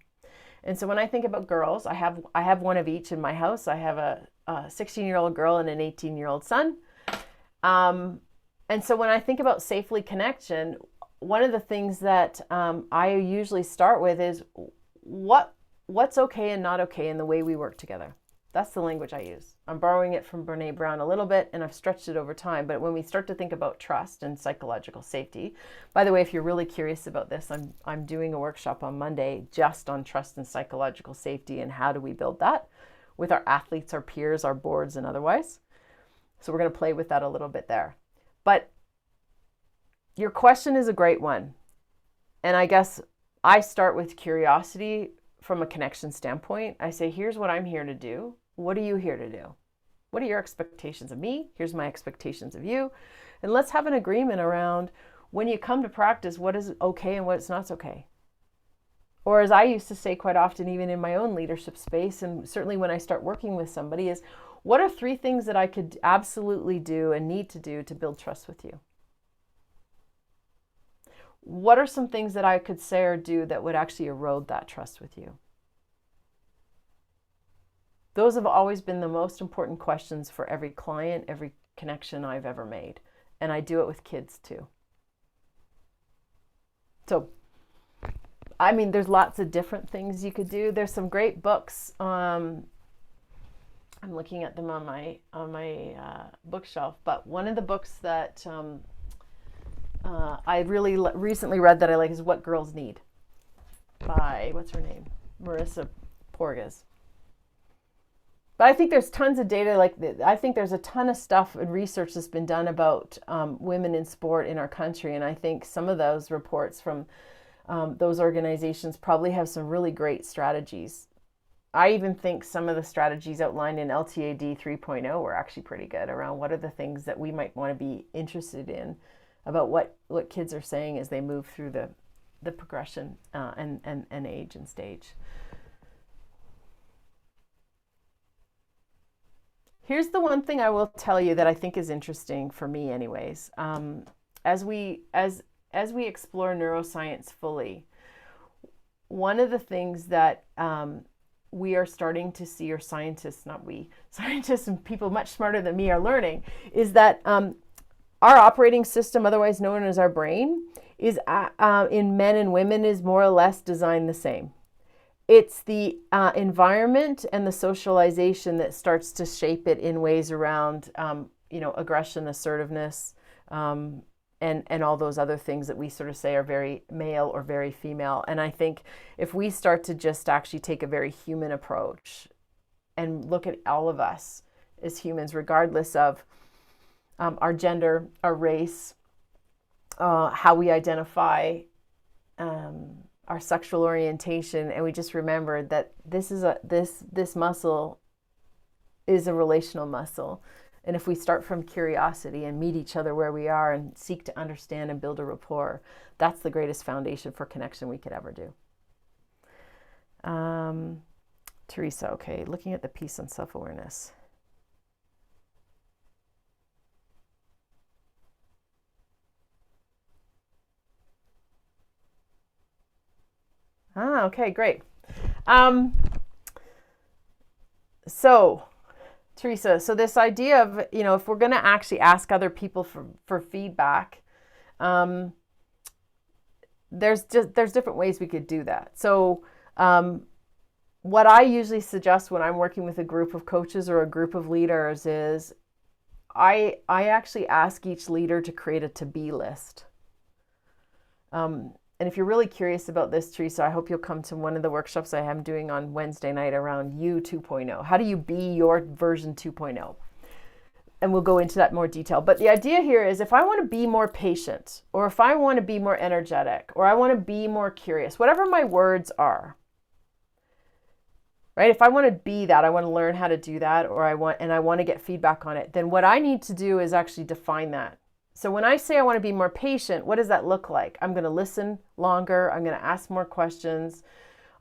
And so when I think about girls, I have one of each in my house. I have a 16-year-old girl and an 18-year-old son. And so when I think about safely connection, one of the things that I usually start with is what's okay and not okay in the way we work together. That's the language I use. I'm borrowing it from Brene Brown a little bit, and I've stretched it over time. But when we start to think about trust and psychological safety, by the way, if you're really curious about this, I'm doing a workshop on Monday just on trust and psychological safety and how do we build that with our athletes, our peers, our boards, and otherwise. So we're going to play with that a little bit there. But your question is a great one. And I guess I start with curiosity from a connection standpoint. I say, here's what I'm here to do. What are you here to do? What are your expectations of me? Here's my expectations of you. And let's have an agreement around when you come to practice, what is okay and what's not okay. Or as I used to say quite often, even in my own leadership space, and certainly when I start working with somebody, is what are 3 things that I could absolutely do and need to do to build trust with you? What are some things that I could say or do that would actually erode that trust with you? Those have always been the most important questions for every client, every connection I've ever made. And I do it with kids too. So, I mean, there's lots of different things you could do. There's some great books. I'm looking at them on my bookshelf, but one of the books that I really recently read that I like is What Girls Need by, what's her name? Marissa Porges. But I think there's tons of data I think there's a ton of stuff and research that's been done about women in sport in our country. And I think some of those reports from those organizations probably have some really great strategies. I even think some of the strategies outlined in LTAD 3.0 were actually pretty good around what are the things that we might want to be interested in about what kids are saying as they move through the progression and age and stage. Here's the one thing I will tell you that I think is interesting for me anyways. As we explore neuroscience fully, one of the things that we are starting to see, or scientists and people much smarter than me are learning, is that our operating system, otherwise known as our brain, is in men and women is more or less designed the same. It's the environment and the socialization that starts to shape it in ways around, aggression, assertiveness, and all those other things that we sort of say are very male or very female. And I think if we start to just actually take a very human approach and look at all of us as humans, regardless of our gender, our race, how we identify, our sexual orientation, and we just remember that this muscle is a relational muscle. And if we start from curiosity and meet each other where we are and seek to understand and build a rapport, that's the greatest foundation for connection we could ever do. Teresa, okay, looking at the piece on self-awareness. Okay, great. So, Teresa, so this idea of, if we're going to actually ask other people for feedback, there's different ways we could do that. So, what I usually suggest when I'm working with a group of coaches or a group of leaders is I actually ask each leader to create a to-be list. And if you're really curious about this, Teresa, I hope you'll come to one of the workshops I am doing on Wednesday night around You 2.0. How do you be your version 2.0? And we'll go into that in more detail. But the idea here is if I want to be more patient, or if I want to be more energetic, or I want to be more curious, whatever my words are, right? If I want to be that, I want to learn how to do that, or I want to get feedback on it, then what I need to do is actually define that. So when I say I want to be more patient, what does that look like? I'm going to listen longer. I'm going to ask more questions.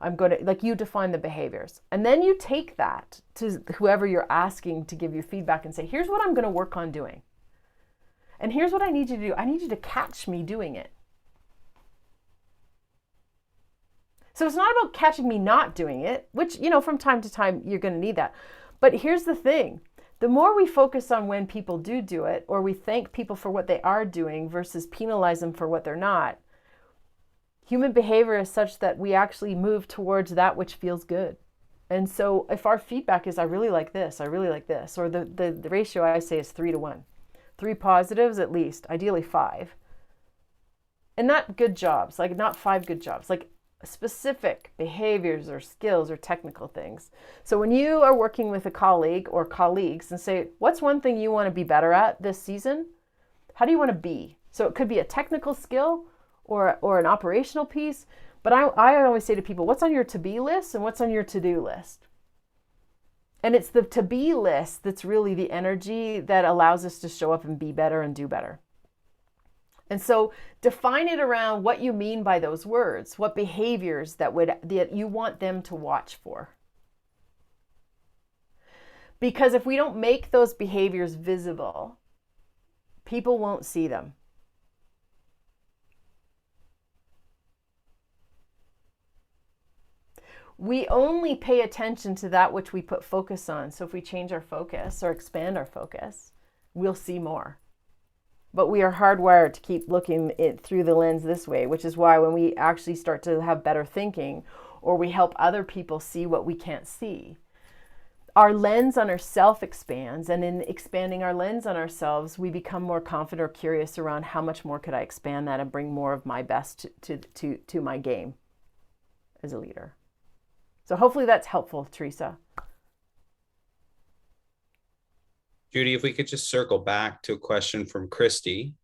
I'm going to, you define the behaviors. And then you take that to whoever you're asking to give you feedback and say, here's what I'm going to work on doing. And here's what I need you to do. I need you to catch me doing it. So it's not about catching me not doing it, which, from time to time, you're going to need that. But here's the thing. The more we focus on when people do it, or we thank people for what they are doing versus penalize them for what they're not, Human behavior is such that we actually move towards that which feels good. And so if our feedback is, I really like this, I really like this, or the ratio I say is 3-to-1. 3 positives at least, ideally 5. And not good jobs, like not 5 good jobs, like specific behaviors or skills or technical things. So when you are working with a colleague or colleagues and say, what's one thing you want to be better at this season? How do you want to be? So it could be a technical skill or an operational piece. But I always say to people, what's on your to-be list and what's on your to-do list? And it's the to-be list that's really the energy that allows us to show up and be better and do better. And so define it around what you mean by those words, what behaviors that you want them to watch for. Because if we don't make those behaviors visible, people won't see them. We only pay attention to that which we put focus on. So if we change our focus or expand our focus, we'll see more. But we are hardwired to keep looking it through the lens this way, which is why when we actually start to have better thinking, or we help other people see what we can't see, our lens on ourself expands. And in expanding our lens on ourselves, we become more confident or curious around how much more could I expand that and bring more of my best to my game as a leader. So hopefully that's helpful, Teresa. Judy, if we could just circle back to a question from Christy.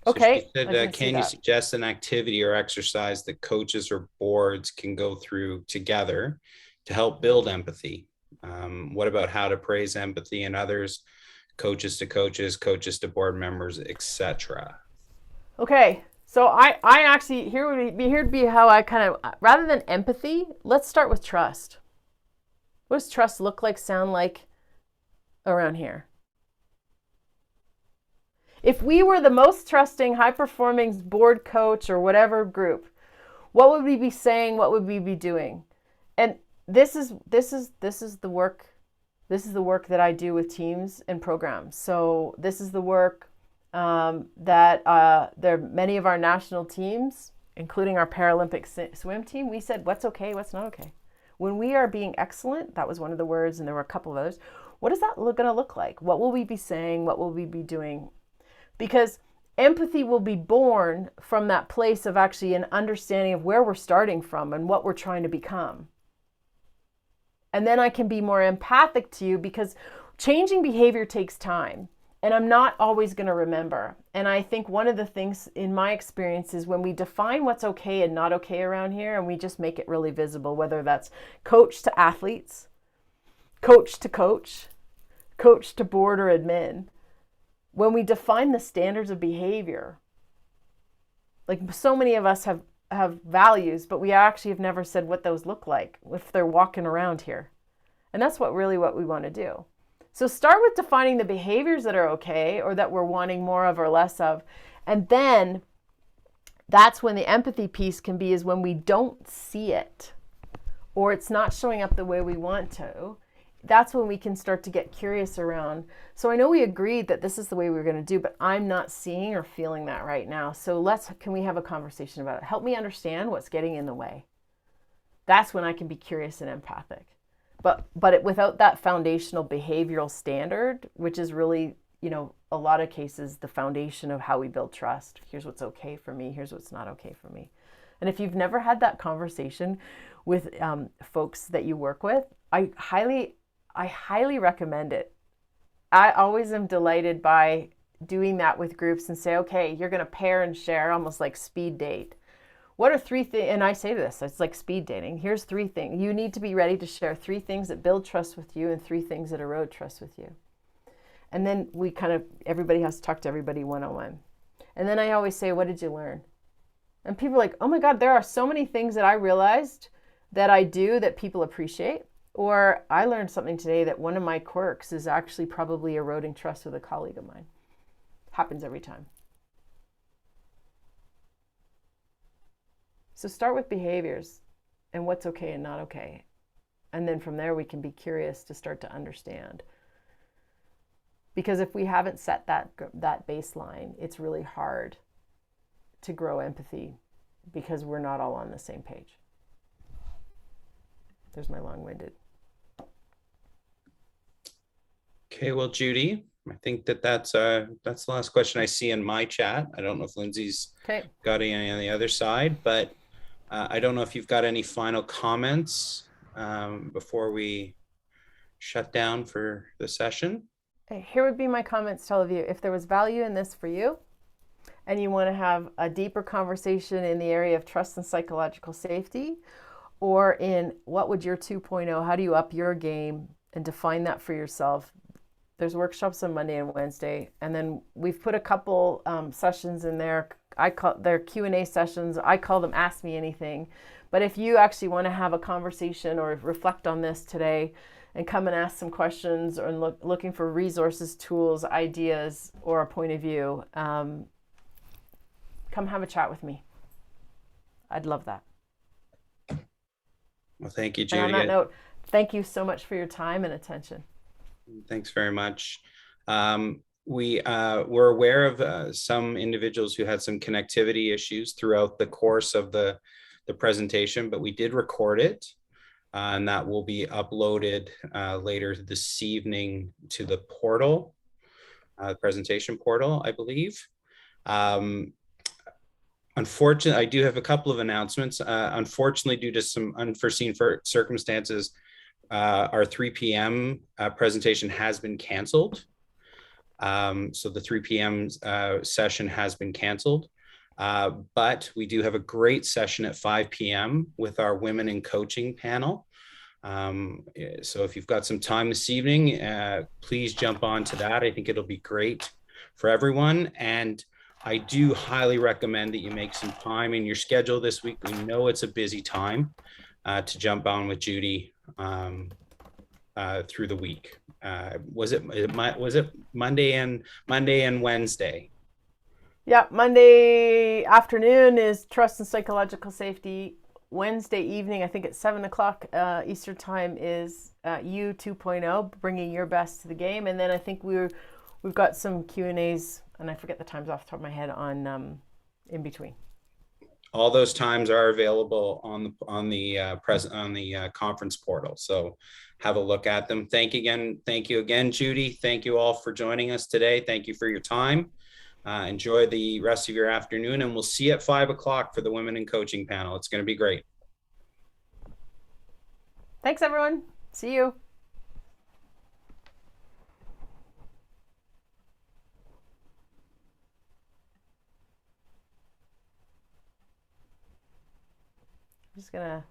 So Okay. she said, can you suggest an activity or exercise that coaches or boards can go through together to help build empathy? What about how to praise empathy in others, coaches to coaches, coaches to board members, etc.? Okay. So I actually, here would be how I kind of, rather than empathy, let's start with trust. What does trust look like, sound like around here? If we were the most trusting, high-performing board coach or whatever group, what would we be saying? What would we be doing? And this is the work. This is the work that I do with teams and programs. So this is the work that there are many of our national teams, including our Paralympic swim team, we said, what's okay, what's not okay. When we are being excellent, that was one of the words, and there were a couple of others. What is that going to look like? What will we be saying? What will we be doing? Because empathy will be born from that place of actually an understanding of where we're starting from and what we're trying to become. And then I can be more empathic to you, because changing behavior takes time. And I'm not always going to remember. And I think one of the things in my experience is when we define what's okay and not okay around here, and we just make it really visible, whether that's coach to athletes, coach to coach, coach to board or admin. When we define the standards of behavior, like so many of us have values, but we actually have never said what those look like if they're walking around here. And that's what we want to do. So start with defining the behaviors that are okay or that we're wanting more of or less of. And then that's when the empathy piece can be, is when we don't see it or it's not showing up the way we want to. That's when we can start to get curious around. So I know we agreed that this is the way we were going to do, but I'm not seeing or feeling that right now. So can we have a conversation about it? Help me understand what's getting in the way. That's when I can be curious and empathic. But without that foundational behavioral standard, which is really, a lot of cases, the foundation of how we build trust. Here's what's okay for me. Here's what's not okay for me. And if you've never had that conversation with folks that you work with, I highly recommend it. I always am delighted by doing that with groups and say, okay, you're going to pair and share, almost like speed date. What are 3 things? And I say this, it's like speed dating. Here's 3 things. You need to be ready to share 3 things that build trust with you and 3 things that erode trust with you. And then everybody has to talk to everybody one-on-one. And then I always say, what did you learn? And people are like, oh my God, there are so many things that I realized that I do that people appreciate. Or I learned something today that one of my quirks is actually probably eroding trust with a colleague of mine. Happens every time. So start with behaviors and what's okay and not okay. And then from there, we can be curious to start to understand. Because if we haven't set that baseline, it's really hard to grow empathy because we're not all on the same page. There's my long-winded. Okay, well, Judy, I think that's the last question I see in my chat. I don't know if Lindsay's got any on the other side, but I don't know if you've got any final comments before we shut down for the session. Here would be my comments to all of you. If there was value in this for you, and you want to have a deeper conversation in the area of trust and psychological safety, or in what would your 2.0, how do you up your game and define that for yourself? There's workshops on Monday and Wednesday, and then we've put a couple sessions in there. They're Q&A sessions. I call them Ask Me Anything. But if you actually want to have a conversation or reflect on this today and come and ask some questions or looking for resources, tools, ideas, or a point of view, come have a chat with me. I'd love that. Well, thank you, Judy. And on that note, thank you so much for your time and attention. Thanks very much. We're aware of some individuals who had some connectivity issues throughout the course of the presentation, but we did record it, and that will be uploaded later this evening to the portal, presentation portal, I believe. Unfortunately, I do have a couple of announcements. Unfortunately, due to some unforeseen circumstances, our 3 p.m. Presentation has been canceled. So the 3 p.m. Session has been canceled. But we do have a great session at 5 p.m. with our Women in Coaching panel. So if you've got some time this evening, please jump on to that. I think it'll be great for everyone. And I do highly recommend that you make some time in your schedule this week. We know it's a busy time to jump on with Judy through the week. Was it Monday and Wednesday? Yeah, Monday afternoon is trust and psychological safety. Wednesday evening, I think at 7:00 Eastern time, is U 2.0, bringing your best to the game. And then I think we've got some Q&As, and I forget the times off the top of my head, on in between. All those times are available on the conference portal. So have a look at them. Thank you again, Judy. Thank you all for joining us today. Thank you for your time. Enjoy the rest of your afternoon, and we'll see you at 5:00 for the Women in Coaching panel. It's going to be great. Thanks, everyone. See you. I'm just gonna